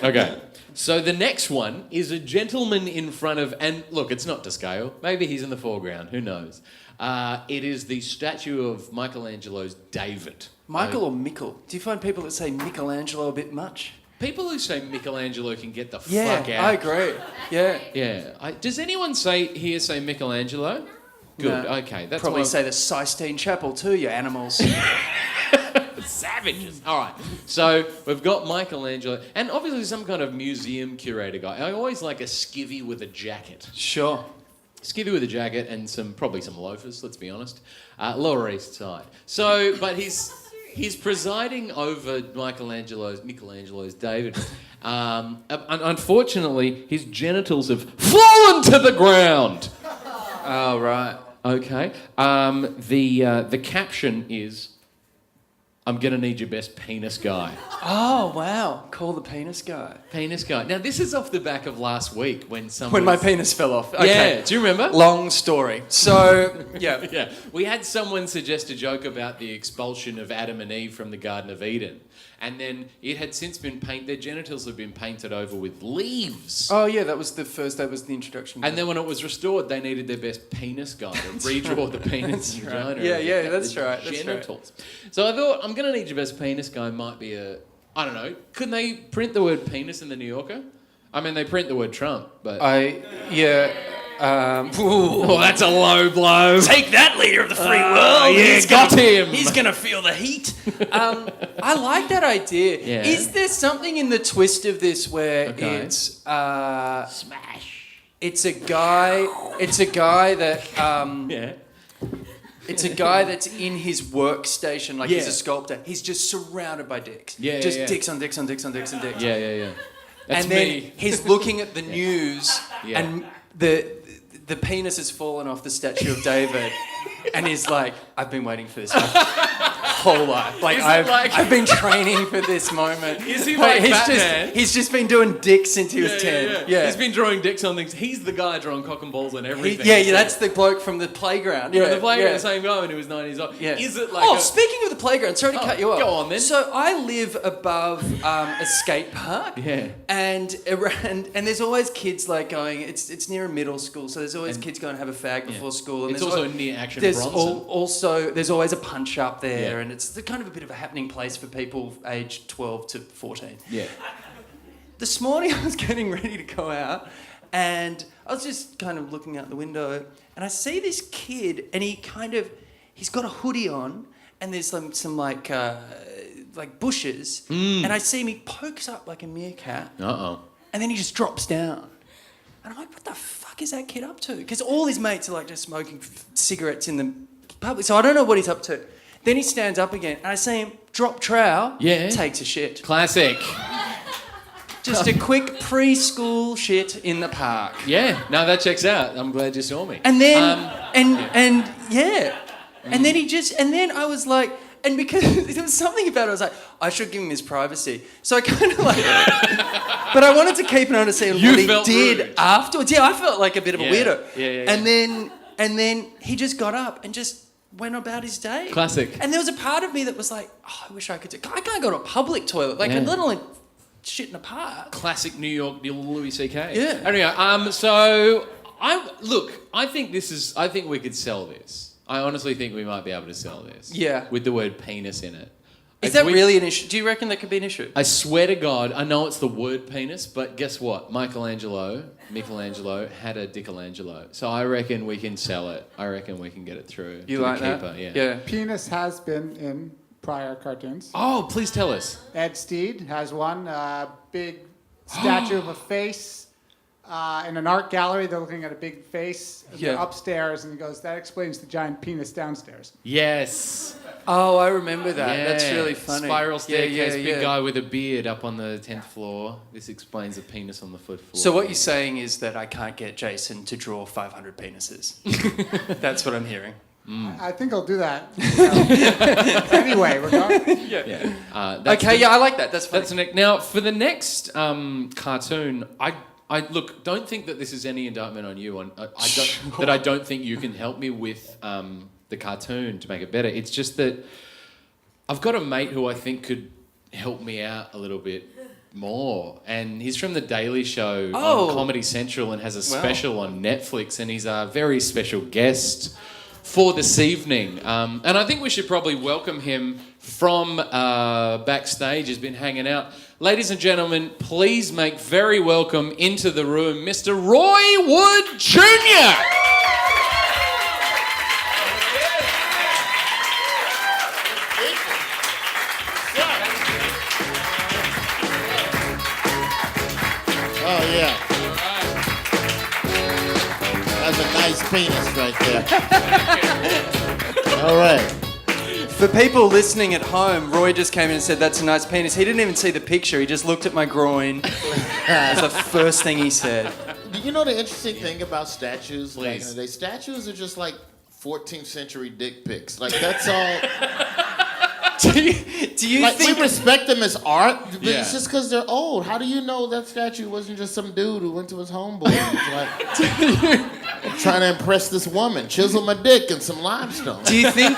Okay. So the next one is a gentleman in front of, and look, it's not to scale. Maybe he's in the foreground. Who knows? It is the statue of Michelangelo's David. Michael or Mickle? Do you find people that say Michelangelo a bit much? People who say Michelangelo can get the Yeah, fuck out. I agree. Yeah. Yeah. Does anyone say Michelangelo? Good. No. Okay. That's Probably why- say the Sistine Chapel too, you animals. Savages. All right. So we've got Michelangelo, and obviously some kind of museum curator guy. I always like a skivvy with a jacket. Sure. Skivvy with a jacket and probably some loafers. Let's be honest. Lower East Side. So, but he's presiding over Michelangelo's David. Unfortunately, his genitals have fallen to the ground. Oh, right. Okay. The caption is, "I'm gonna need your best penis guy." Oh, wow. Call the penis guy. Penis guy. Now, this is off the back of last week when someone... When my penis fell off. Okay. Yeah, do you remember? Long story. So, yeah. Yeah. We had someone suggest a joke about the expulsion of Adam and Eve from the Garden of Eden. And then it had since been their genitals had been painted over with leaves. Oh, yeah, that was the introduction. And then when it was restored, they needed their best penis guy to redraw the penis and vagina. Yeah, that's the right. Genitals. So I thought, I'm going to need your best penis guy might be I don't know, couldn't they print the word penis in the New Yorker? I mean, they print the word Trump, but... Oh, that's a low blow. take that, leader of the free world. Yeah, got him. He's going to feel the heat. I like that idea. Yeah. Is there something in the twist of this where it's... Smash. It's a guy that... Yeah. It's a guy that's in his workstation, like he's Yeah. a sculptor. He's just surrounded by dicks. Yeah, just yeah. dicks on dicks on dicks on dicks on dicks. Yeah. That's And then me. he's looking at the news, Yeah. and the penis has fallen off the statue of David, and he's like, "I've been waiting for this my whole life. Like Is it I've been training for this moment." Is he like Batman? He's just been doing dicks since he was 10. Yeah. He's been drawing dicks on things. He's the guy drawing cock and balls and everything. That's the bloke from the playground. Yeah, the playground, the same guy when he was 9 years old. Yeah. Is it like speaking of the playground, sorry to cut you off. go on then. So I live above a skate park. Yeah. And there's always kids like going. It's near a middle school, so there's always kids going to have a fag before school. And It's there's also near Action There's Bronson. there's always a punch up there, Yeah. and it's kind of a bit of a happening place for people aged 12 to 14. Yeah. This morning I was getting ready to go out, And I was just kind of looking out the window, and I see this kid, and he's got a hoodie on, and there's some like bushes, and I see him, he pokes up like a meerkat, and then he just drops down. And I'm like, what the fuck is that kid up to? Because all his mates are like just smoking cigarettes in the public, so I don't know what he's up to. Then he stands up again, and I see him drop trowel, takes a shit. Classic. Just a quick preschool shit in the park. Yeah, no, that checks out. I'm glad you saw me. And then, and then I was like, and because there was something about it, I was like, I should give him his privacy. So I kind of like, but I wanted to keep an eye to see what he did rude. afterwards. Yeah, I felt like a bit of a weirdo. Yeah. And then he just got up and just went about his day. Classic. And there was a part of me that was like, oh, I wish I could I can't go to a public toilet. Like, let alone shit in a park. Classic New York Louis C.K. Yeah. Anyway, so I think we could sell this. I honestly think we might be able to sell this. Yeah. With the word penis in it. Is that really an issue? Do you reckon that could be an issue? I swear to God, I know it's the word penis, but guess what? Michelangelo had a Dickelangelo. So I reckon we can sell it. I reckon we can get it through. You to like the keeper. that? Yeah. Penis has been in prior cartoons. Oh, please tell us. Ed Steed has one big statue of a face in an art gallery. They're looking at a big face. They're upstairs, and he goes, that explains the giant penis downstairs. Yes. Oh, I remember that. Yeah. That's really funny. Spiral staircase, yeah. big guy with a beard up on the 10th floor. This explains the penis on the foot floor. So what you're saying is that I can't get Jason to draw 500 penises. That's what I'm hearing. I think I'll do that. Anyway, we're going. Yeah. I like that. That's funny. Now, for the next cartoon, I look, don't think that this is any indictment on you. I don't think you can help me with the cartoon to make it better. It's just that I've got a mate who I think could help me out a little bit more, and he's from The Daily Show on Comedy Central and has a special on Netflix, and he's a very special guest for this evening. And I think we should probably welcome him from backstage. He's been hanging out. Ladies and gentlemen, please make very welcome into the room Mr. Roy Wood Jr. Oh, yeah. That's a nice penis right there. All right. For people listening at home, Roy just came in and said, that's a nice penis. He didn't even see the picture. He just looked at my groin. That's the first thing he said. You know the interesting thing about statues back in Please. the day? Statues are just like 14th century dick pics. Like, that's all. Do you Like, think... we respect them as art, but Yeah. it's just because they're old. How do you know that statue wasn't just some dude who went to his homeboy and was like, trying to impress this woman, chisel my dick and some limestone? Do you think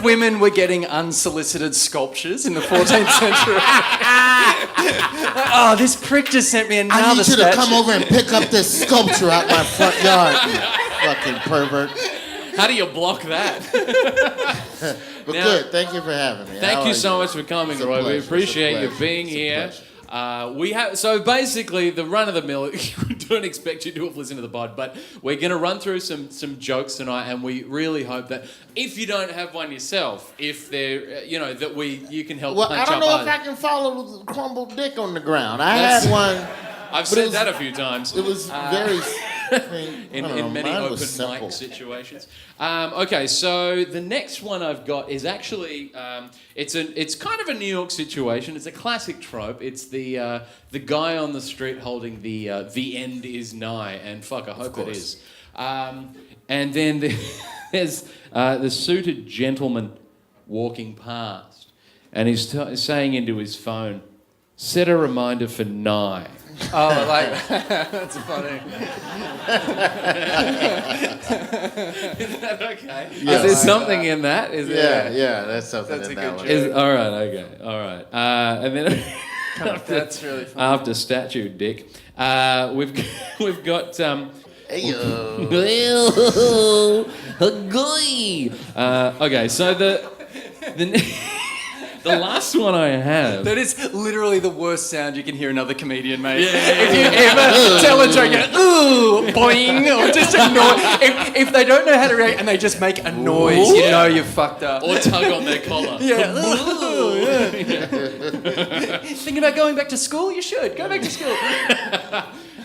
women were getting unsolicited sculptures in the 14th century? Like, oh, this prick just sent me another I need you statue. to come over and pick up this sculpture out my front yard, you fucking pervert. How do you block that? But Now- good, thank you for having me. Thank How you are so much for coming, It's a Roy. We pleasure. appreciate It's a you pleasure. being It's a here. pleasure. So basically, the run of the mill. We don't expect you to have listened to the pod, but we're going to run through some jokes tonight, and we really hope that if you don't have one yourself, if they're that you can help. Well, I punch don't up know others. if I can follow with a crumbled dick on the ground. I That's- had one. I've but said it was- that a few times. It was very. I mean, in I don't know, many mine open was simple. mic situations. Okay, so the next one I've got is actually it's kind of a New York situation. It's a classic trope. It's the guy on the street holding the end is nigh, and fuck, I hope it is. And then there's the suited gentleman walking past, and he's saying into his phone, "Set a reminder for nigh." Oh, like, that's funny. Is that okay? Yeah. Is there something in that? Is there? Yeah, that's something That's in a that good one. joke. All right, okay, all right. And then That's really funny. after statue dick, we've got Hey-yo. okay. So the The last one I have. That is literally the worst sound you can hear another comedian make. If you ever tell a joke, you go, ooh, boing, or just a noise. If they don't know how to react and they just make a noise, you know you've fucked up. Or tug on their collar. Yeah. Ooh, yeah. Thinking about going back to school? You should. Go back to school.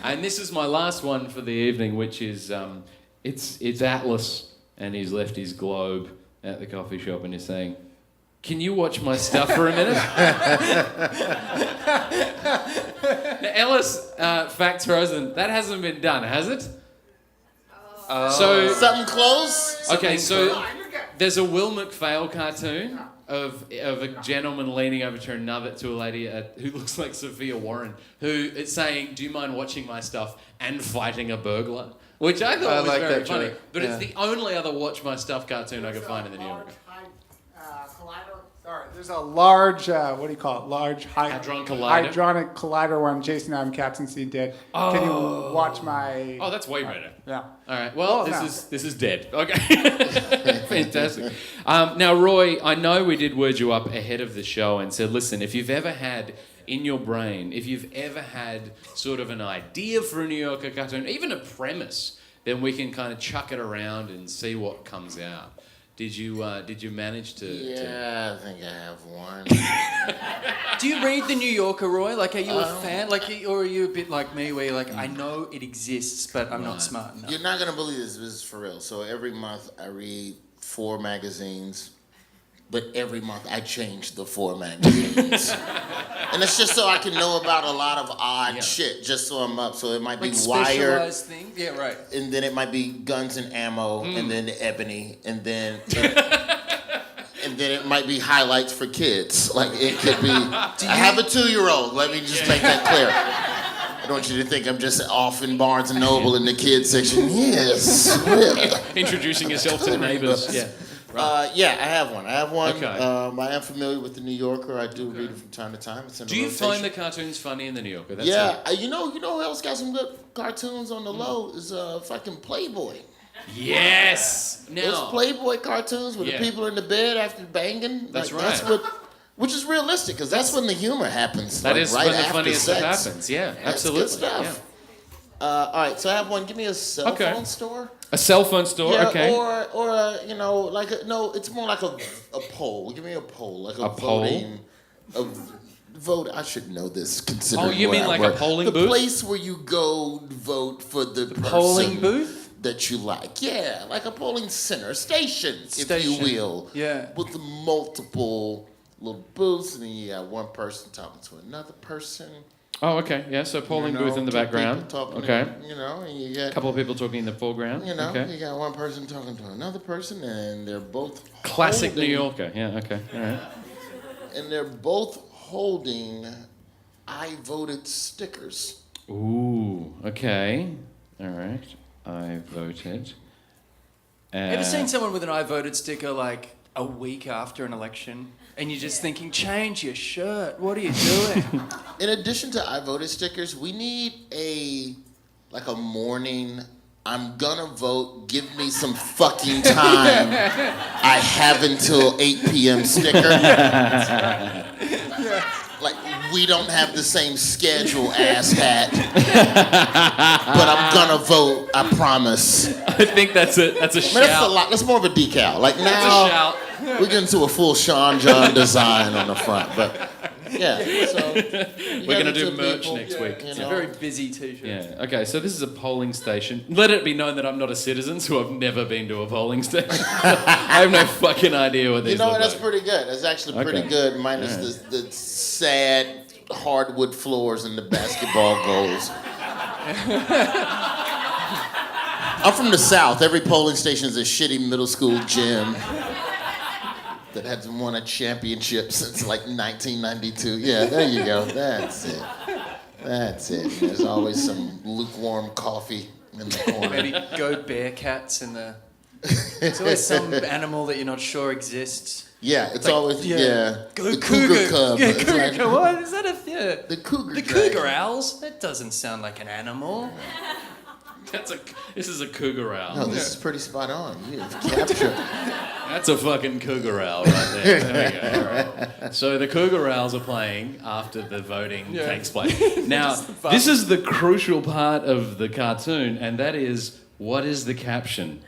And this is my last one for the evening, which is it's Atlas, and he's left his globe at the coffee shop and he's saying, "Can you watch my stuff for a minute?" Now, Ellis, fact frozen, that hasn't been done, has it? So Something close? okay, so there's a Will McPhail cartoon of a gentleman leaning over to a lady who looks like Sophia Warren, who is saying, "Do you mind watching my stuff?" and fighting a burglar, which I thought was like very that funny. joke. But it's the only other Watch My Stuff cartoon I could find in the New Yorker. There's a large, what do you call it? Large Hadron Collider. Hadronic Collider one Jason Adam Katzenstein did. Can you watch my... Oh, that's way better. Yeah. All right. Well, no. this is dead. Okay. Fantastic. Now, Roy, I know we did word you up ahead of the show and said, listen, if you've ever had in your brain, if you've ever had sort of an idea for a New Yorker cartoon, even a premise, then we can kind of chuck it around and see what comes out. Did you manage to? Yeah, I think I have one. Do you read The New Yorker, Roy? Like, are you a fan? Like, or are you a bit like me, where you're like, I know it exists, but I'm not smart enough? You're not gonna believe this. This is for real. So every month I read 4 magazines, but every month I change the 4 magazines, and it's just so I can know about a lot of odd shit. Just so I'm up. So it might be Like Wire, specialized things? Yeah, right. and then it might be Guns and Ammo, and then Ebony, and then. And then it might be highlights for kids. Like it could be. I have a 2-year-old. Let me just make that clear. I don't want you to think I'm just off in Barnes and Noble in the kids section. Yes. Introducing yourself to the neighbors. Yeah. Yeah, I have one. Okay. I am familiar with the New Yorker. I do read it from time to time. It's in Do you rotation. find the cartoons funny in the New Yorker? That's Yeah, you know who else got some good cartoons on the low is fucking Playboy. Yes. Those Now. Playboy cartoons where the people are in the bed after banging. That's right. That's which is realistic because that's when the humor happens. That like, is right when the after funniest sex. stuff happens. Yeah, absolutely. That's good stuff. All right, so I have one. Give me a cell phone store. A cell phone store. Yeah, Okay. or you know, like no, it's more like a poll. Give me a poll, like a voting. Vote. I should know this. Considering Oh, you where mean I like work. a polling the booth? The place where you go vote for the person polling booth that you like. Yeah, like a polling center, station, if you will. Yeah. With the multiple little booths, and then you got one person talking to another person. Oh, okay. Yeah, so polling booth in the 2 background. people talking Okay. And you got A couple of people talking in the foreground. you okay. got one person talking to another person, and they're both Classic New holding- Yorker. Yeah, okay. All right. and they're both holding I voted stickers. Ooh, okay. All right. I voted. Ever seen someone with an I voted sticker like a week after an election? And you're just thinking, change your shirt. What are you doing? In addition to I voted stickers, we need a morning, I'm gonna vote, give me some fucking time. I have until 8 p.m. sticker. Like, we don't have the same schedule, asshat. But I'm gonna vote, I promise. I think that's a I mean, shout. that's a lot. That's more of a decal. Like That's a now, shout. we're getting to a full Sean John design on the front, but yeah. So We're gonna do merch next week. You It's a know. very busy t-shirt. Yeah. Okay. So this is a polling station. Let it be known that I'm not a citizen, so I've never been to a polling station. I have no fucking idea what these You know, look that's like. pretty good. That's actually pretty Okay. good, minus the sad hardwood floors and the basketball goals. I'm from the South. Every polling station is a shitty middle school gym that hasn't won a championship since like 1992. Yeah, there you go. That's it. That's it. There's always some lukewarm coffee in the corner. Maybe goat bearcats in the... There's always some animal that you're not sure exists. Yeah, it's always, Go the cougar cub. Yeah, It's cougar like- cub. What is that? The The cougar The dragon. cougar owls? That doesn't sound like an animal. This is a cougar owl. No, this is pretty spot on. You have captured. That's a fucking cougar owl right there. There we go. All right. So the cougar owls are playing after the voting takes place. Now, this is the crucial part of the cartoon, and that is, what is the caption?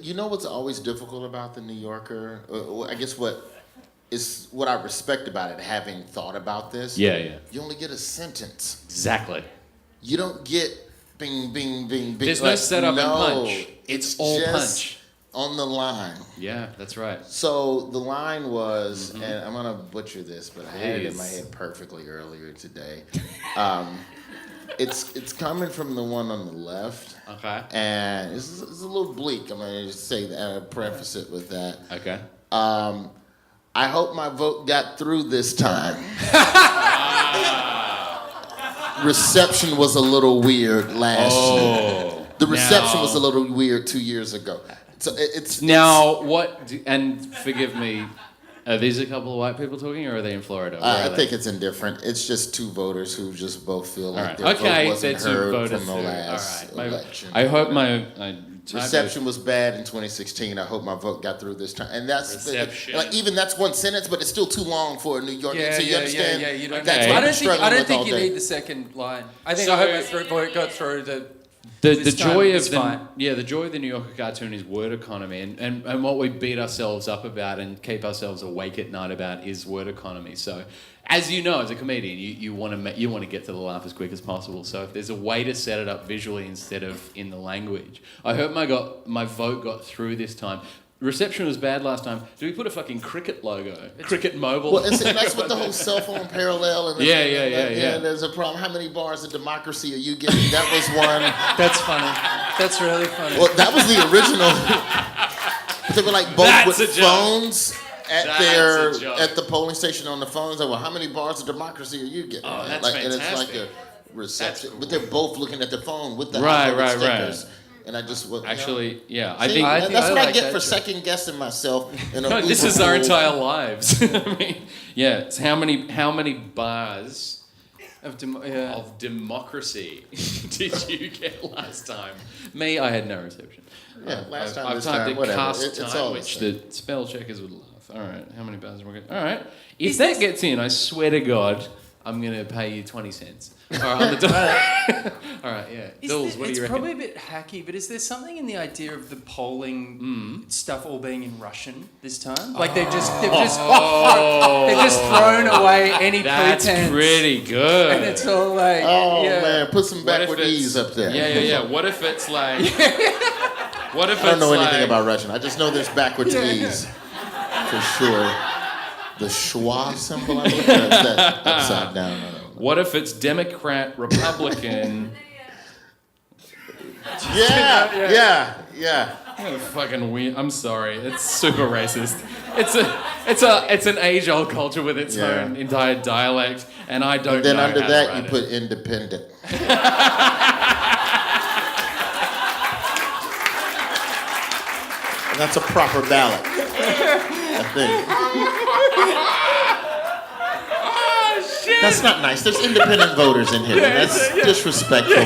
You know what's always difficult about the New Yorker? I guess what I respect about it, having thought about this. Yeah. You only get a sentence. Exactly. You don't get bing, bing, bing, bing. There's no setup and punch. It's all just punch. On the line. Yeah, that's right. So the line was, and I'm gonna butcher this, but I had it in my head perfectly earlier today. It's coming from the one on the left. Okay. And it's a little bleak. I'm gonna just say that, preface it with that. Okay. I hope my vote got through this time. Reception was a little weird last year. The reception was a little weird 2 years ago. So it's and forgive me, are these a couple of white people talking, or are they in Florida? I think it's indifferent. It's just two voters who just both feel like their vote wasn't heard from the last election. I hope my reception was bad in 2016. I hope my vote got through this time. And that's reception. Even that's one sentence, but it's still too long for a New Yorker. So you understand? Yeah. You don't. That's what I don't think you need the second line. I think I hope my vote got through the joy of the joy of the New Yorker cartoon is word economy, and what we beat ourselves up about and keep ourselves awake at night about is word economy. So, as you know, as a comedian, you want to get to the laugh as quick as possible. So if there's a way to set it up visually instead of in the language, I hope my vote got through this time. Reception was bad last time. Do we put a fucking cricket logo? Cricket Mobile? Well, and that's with the whole cell phone parallel. And Yeah. There's a problem. How many bars of democracy are you getting? That was one. That's funny. That's really funny. Well, that was the original. They were like both with phones at the polling station on the phones. Like, well, how many bars of democracy are you getting? Oh, that's fantastic. And it's like a reception, but they're both looking at the phone with the right. stickers. And I just actually, yeah, I think that's what I get for second guessing myself. No, this is our entire lives. I mean, it's how many bars of democracy did you get last time? Me, I had no reception. Yeah, last time. I've typed whatever. cast time, which the spell checkers would laugh. All right, how many bars am I getting? All right, if that gets in, I swear to God, I'm gonna pay you 20 cents. All right, on the dollar. All right, yeah. Dulls, what do you reckon? It's probably a bit hacky, but is there something in the idea of the polling stuff all being in Russian this time? Like they've just thrown away any pretense. That's pretty good. And it's all like, man, put some backward E's up there. Yeah. What if it's like? What if I don't know anything about Russian. I just know there's backwards E's for sure. The schwa symbol, I believe, that's upside down. What if it's Democrat, Republican? Yeah. Oh, fucking weird. I'm sorry. It's super racist. It's an age-old culture with its own entire dialect, and I don't. And then know under how that, to you write put independent. And that's a proper ballot, I think. That's not nice. There's independent voters in here. That's disrespectful.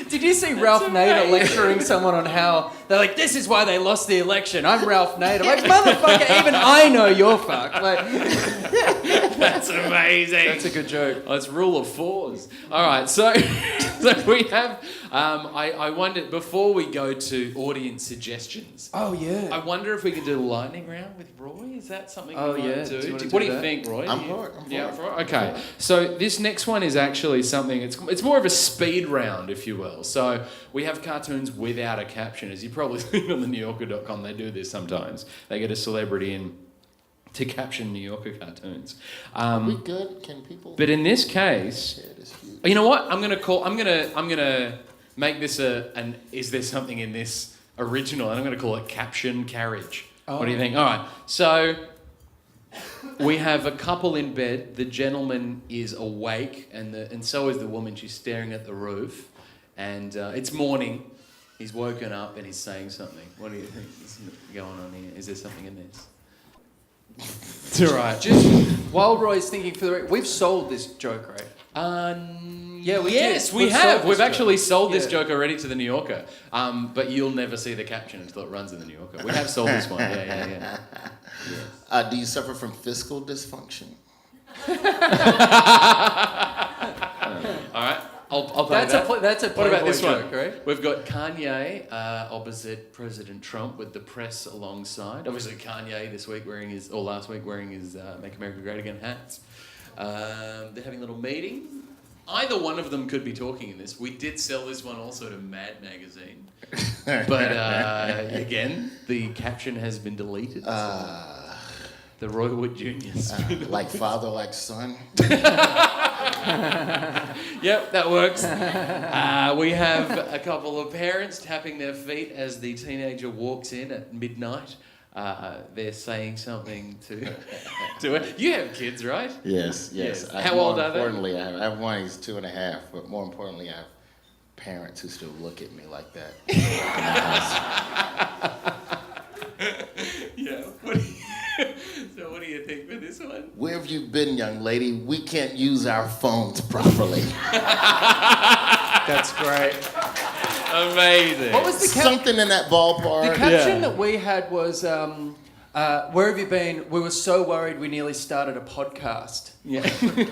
Did you see Ralph Nader lecturing someone on how they're like, this is why they lost the election? I'm Ralph Nader. Like, motherfucker, even I know you're fucked. Like, that's amazing. That's a good joke. Oh, it's rule of fours. All right, so we have. I wondered before we go to audience suggestions. Oh yeah. I wonder if we could do a lightning round with Roy. Is that something we might do? Do What do you think, Roy? I'm for it. Okay. So this next one is actually something. It's more of a speed round, if you will. So we have cartoons without a caption, as you probably seen on the NewYorker.com. They do this sometimes. They get a celebrity in to caption New Yorker cartoons. Are we good? Can people? But in this case, you know what? I'm gonna make this an is there something in this original, and I'm gonna call it caption carriage. Oh. What do you think? All right. So we have a couple in bed. The gentleman is awake, and so is the woman. She's staring at the roof, and it's morning. He's woken up and he's saying something. What do you think is going on here? Is there something in this? It's all right. Just while Roy's thinking we've sold this joke, right? Yeah, we yes, did. we We've have. sold this We've joke. actually sold this Yeah. joke already to the New Yorker. But you'll never see the caption until it runs in the New Yorker. We have sold this one. Yeah. Do you suffer from fiscal dysfunction? All right. I'll play That's that. that's a What about Playboy this one? joke, right? We've got Kanye opposite President Trump with the press alongside. Obviously, Kanye this week last week wearing his Make America Great Again hats. They're having a little meeting. Either one of them could be talking in this. We did sell this one also to Mad Magazine. But again, the caption has been deleted. The Roy Wood Jr.'s. Like father, like son? Yep, that works. We have a couple of parents tapping their feet as the teenager walks in at midnight. They're saying something to her. You have kids, right? Yes. How old are they? Importantly, I have one, he's 2.5, but more importantly, I have parents who still look at me like that in the house. Yeah. So what do you think for this one? Where have you been, young lady? We can't use our phones properly. That's great. Amazing. What was the Something in that ballpark. The caption that we had was, where have you been? We were so worried we nearly started a podcast. Yeah.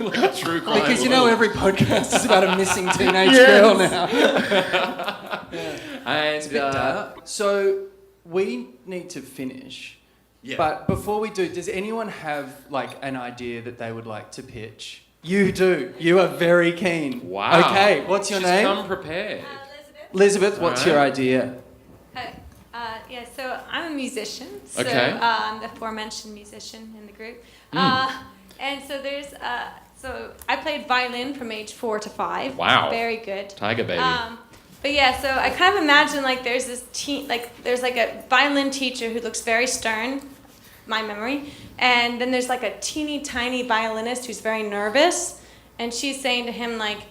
Like a true crime. Because every podcast is about a missing teenage girl now. And So we need to finish. yeah. But before we do, does anyone have like an idea that they would like to pitch? You do. You are very keen. Wow. Okay, what's your She's name? come prepared. Elizabeth, what's your idea? Yeah, so I'm a musician. So, Okay. I'm the aforementioned musician in the group. And so so I played violin from age 4 to 5. Wow. Very good. Tiger baby. But yeah, so I kind of imagine like there's this there's like a violin teacher who looks very stern, my memory, and then there's like a teeny tiny violinist who's very nervous, and she's saying to him like,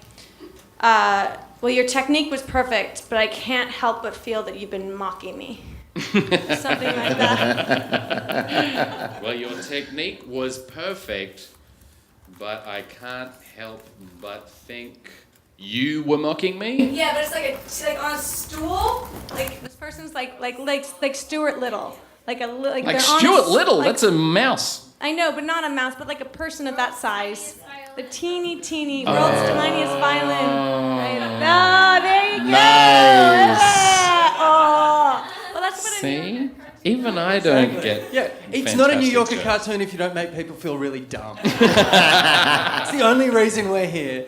well, your technique was perfect, but I can't help but feel that you've been mocking me. Something like that. Well, your technique was perfect, but I can't help but think you were mocking me. Yeah, but it's like she's like on a stool. Like this person's like Stuart Little. Like they're on Stuart Little, like, that's a mouse. I know, but not a mouse, but like a person of that size. The teeny, world's tiniest violin. Right. Oh, there you go. Nice. Oh. Well, that's what I mean. See? Even I don't get. Yeah, it's not a New fantastic Yorker jokes. cartoon if you don't make people feel really dumb. It's the only reason we're here.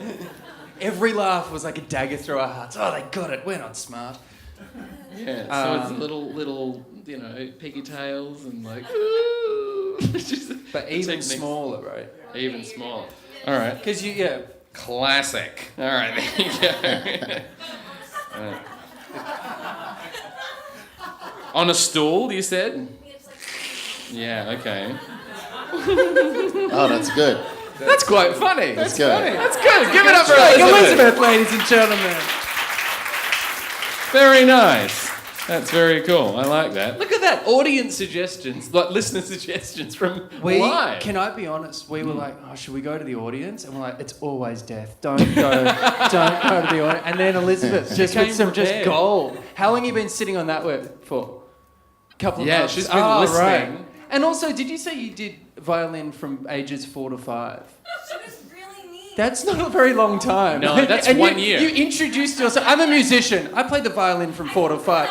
Every laugh was like a dagger through our hearts. Oh, they got it. We're not smart. Yeah, so it's little, piggy tails and like. Ooh. But even Techniques. smaller, right? Even smaller. All right. Because Classic. All right, there you go. All right. On a stool, you said? Yeah, okay. Oh, that's good. That's quite funny. That's good. That's good. Give it up for Elizabeth, ladies and gentlemen. Very nice. That's very cool. I like that. Look at that. Audience suggestions, like listener suggestions from live. Can I be honest? We were like, oh, should we go to the audience? And we're like, it's always death. Don't go to the audience. And then Elizabeth just with some just gold. How long have you been sitting on that for? A couple of months. She's been listening. Right. And also, did you say you did violin from ages 4 to 5? She was really neat. That's not a very long time. No, that's And 1 year. You introduced yourself. I'm a musician. I played the violin from 4 to 5.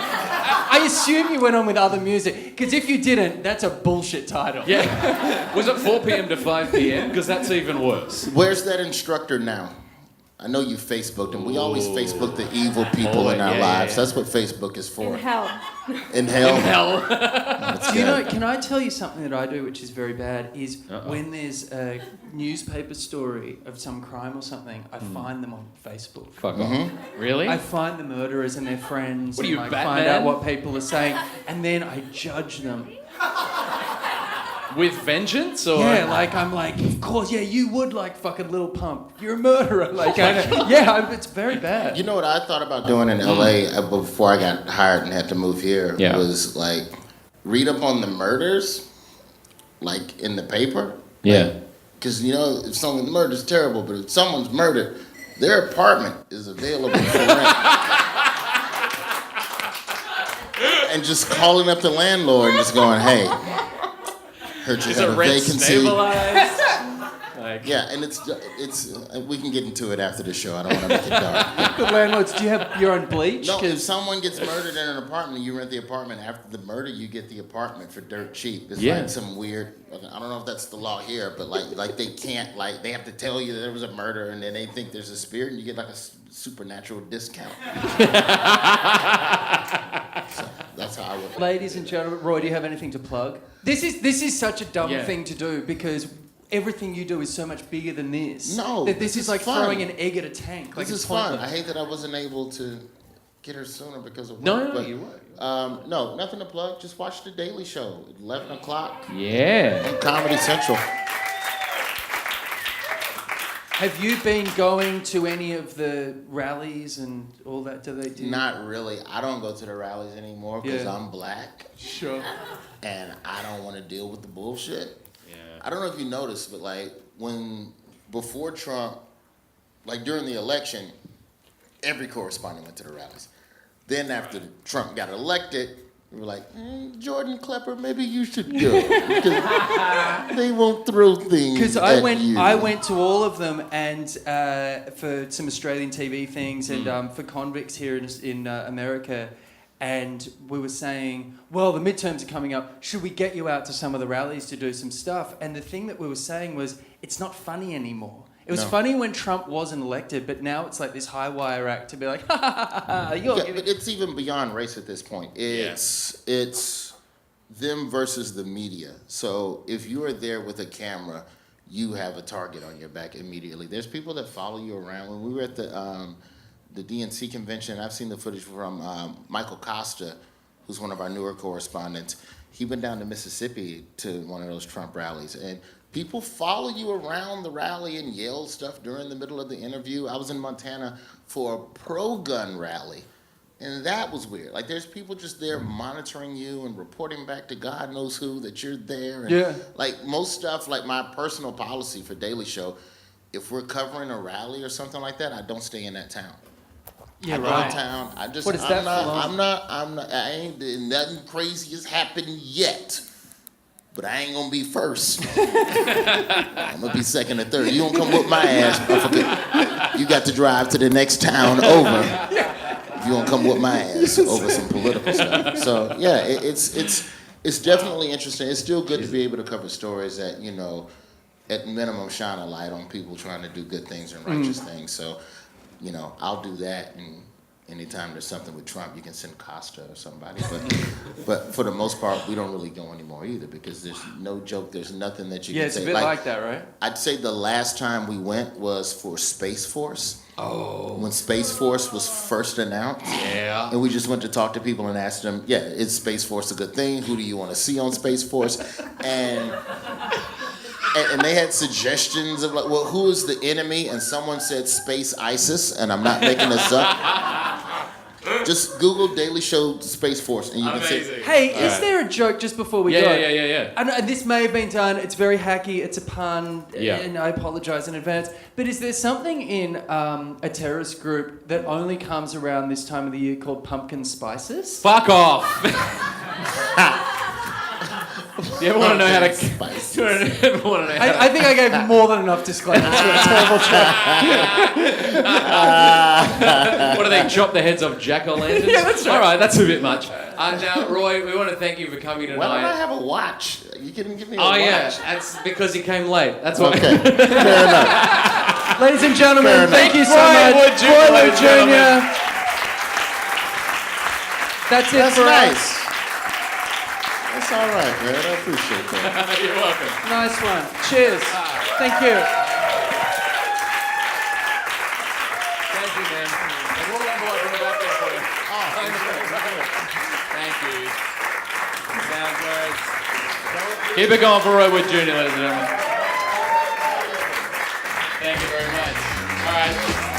I assume you went on with other music, because if you didn't, that's a bullshit title. Yeah. Was it 4 p.m. to 5 p.m.? Because that's even worse. Where's that instructor now? I know you Facebooked him. We always Facebook the evil people in our lives. That's what Facebook is for. In hell. In hell? In hell. That's Do you good. know, can I tell you something that I do which is very bad, is when there's a newspaper story of some crime or something, I find them on Facebook. Fuck off. Really? I find the murderers and their friends What are and you, like Batman? find out what people are saying, and then I judge them. With vengeance, or? Yeah, like I'm like, of course, yeah, you would like fucking Lil Pump. You're a murderer. Like, it's very bad. You know what I thought about doing in LA before I got hired and had to move here was like read up on the murders, like in the paper. Yeah. Because if someone's murdered is terrible, but if someone's murdered, Their apartment is available for rent. And just calling up the landlord and just going, hey, heard you have a vacancy. Yeah, and it's we can get into it after the show. I don't want to make it dark. Good landlords, do you have your own bleach? No, if someone gets murdered in an apartment, you rent the apartment. After the murder, you get the apartment for dirt cheap. It's like some weird, I don't know if that's the law here, but like they can't, like they have to tell you that there was a murder and then they think there's a spirit and you get like a supernatural discount. So that's how I would. Ladies and gentlemen, Roy, do you have anything to plug? This is such a dumb thing to do because everything you do is so much bigger than this. No, that this is like fun. throwing an egg at a tank. This is fun. I hate that I wasn't able to get her sooner because of work. No, you weren't. No, nothing to plug. Just watch The Daily Show, 11 o'clock. Yeah. On Comedy Central. Have you been going to any of the rallies and all that? Do they do? Not really. I don't go to the rallies anymore because I'm black. Sure. And I don't want to deal with the bullshit. Yeah. I don't know if you noticed, but like before Trump, like during the election, every correspondent went to the rallies. Then after Trump got elected, we were like, Jordan Klepper, maybe you should go because they won't throw things. Because I went to all of them and for some Australian TV things and for convicts here in America. And we were saying, well, the midterms are coming up. Should we get you out to some of the rallies to do some stuff? And the thing that we were saying was, it's not funny anymore. It was funny when Trump wasn't elected, but now it's like this high wire act to be like, ha ha ha ha. But it's even beyond race at this point. It's them versus the media. So if you are there with a camera, you have a target on your back immediately. There's people that follow you around. When we were at the DNC convention, I've seen the footage from Michael Costa, who's one of our newer correspondents. He went down to Mississippi to one of those Trump rallies, and people follow you around the rally and yell stuff during the middle of the interview. I was in Montana for a pro-gun rally, and that was weird. Like, there's people just there monitoring you and reporting back to God knows who that you're there. And like, most stuff, like my personal policy for Daily Show, if we're covering a rally or something like that, I don't stay in that town. Yeah, I go right. to town. I just, What is that I ain't, nothing crazy has happened yet. But I ain't gonna be first. I'm gonna be second or third. You don't come with my ass, motherfucker. You got to drive to the next town over. If you don't come with my ass over some political stuff. So yeah, it's definitely interesting. It's still good to be able to cover stories that, you know, at minimum shine a light on people trying to do good things and righteous things. So, you know, I'll do that, and anytime there's something with Trump, you can send Costa or somebody. But for the most part, we don't really go anymore either because there's no joke. There's nothing that you can say. Yeah, it's a bit like that, right? I'd say the last time we went was for Space Force. Oh. When Space Force was first announced. Yeah. And we just went to talk to people and asked them, yeah, is Space Force a good thing? Who do you want to see on Space Force? And they had suggestions of like, well, who is the enemy? And someone said Space ISIS, and I'm not making this up. Just Google Daily Show Space Force, and you can see. Hey, is there a joke just before we go? Yeah. And this may have been done. It's very hacky. It's a pun, Yeah. and I apologize in advance. But is there something in a terrorist group that only comes around this time of the year called pumpkin spices? Fuck off. You ever want to know how to... Spices. I think I gave more than enough disclaimers for a terrible joke. What do they chop the heads off jack-o'-lanterns? Yeah, that's right. All right, that's a bit much. Now, Roy, we want to thank you for coming tonight. Why don't I have a watch? You can give me a Oh, watch. yeah, that's because he came late. That's why. Okay, fair enough. Ladies and gentlemen, Fair thank you enough. so Roy much. Wood Jr., Roy ladies Wood and gentlemen. Jr. That's it That's for nice. us. That's all right, man. I appreciate that. You're welcome. Nice one. Cheers. Thank you. Thank you, man. And we'll let Roy bring it back there for you. Thank you. Sounds good. Keep it going for Roy Wood Jr., ladies and gentlemen. Thank you very much. All right,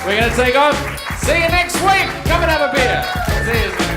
we're going to take off. See you next week. Come and have a beer. See you.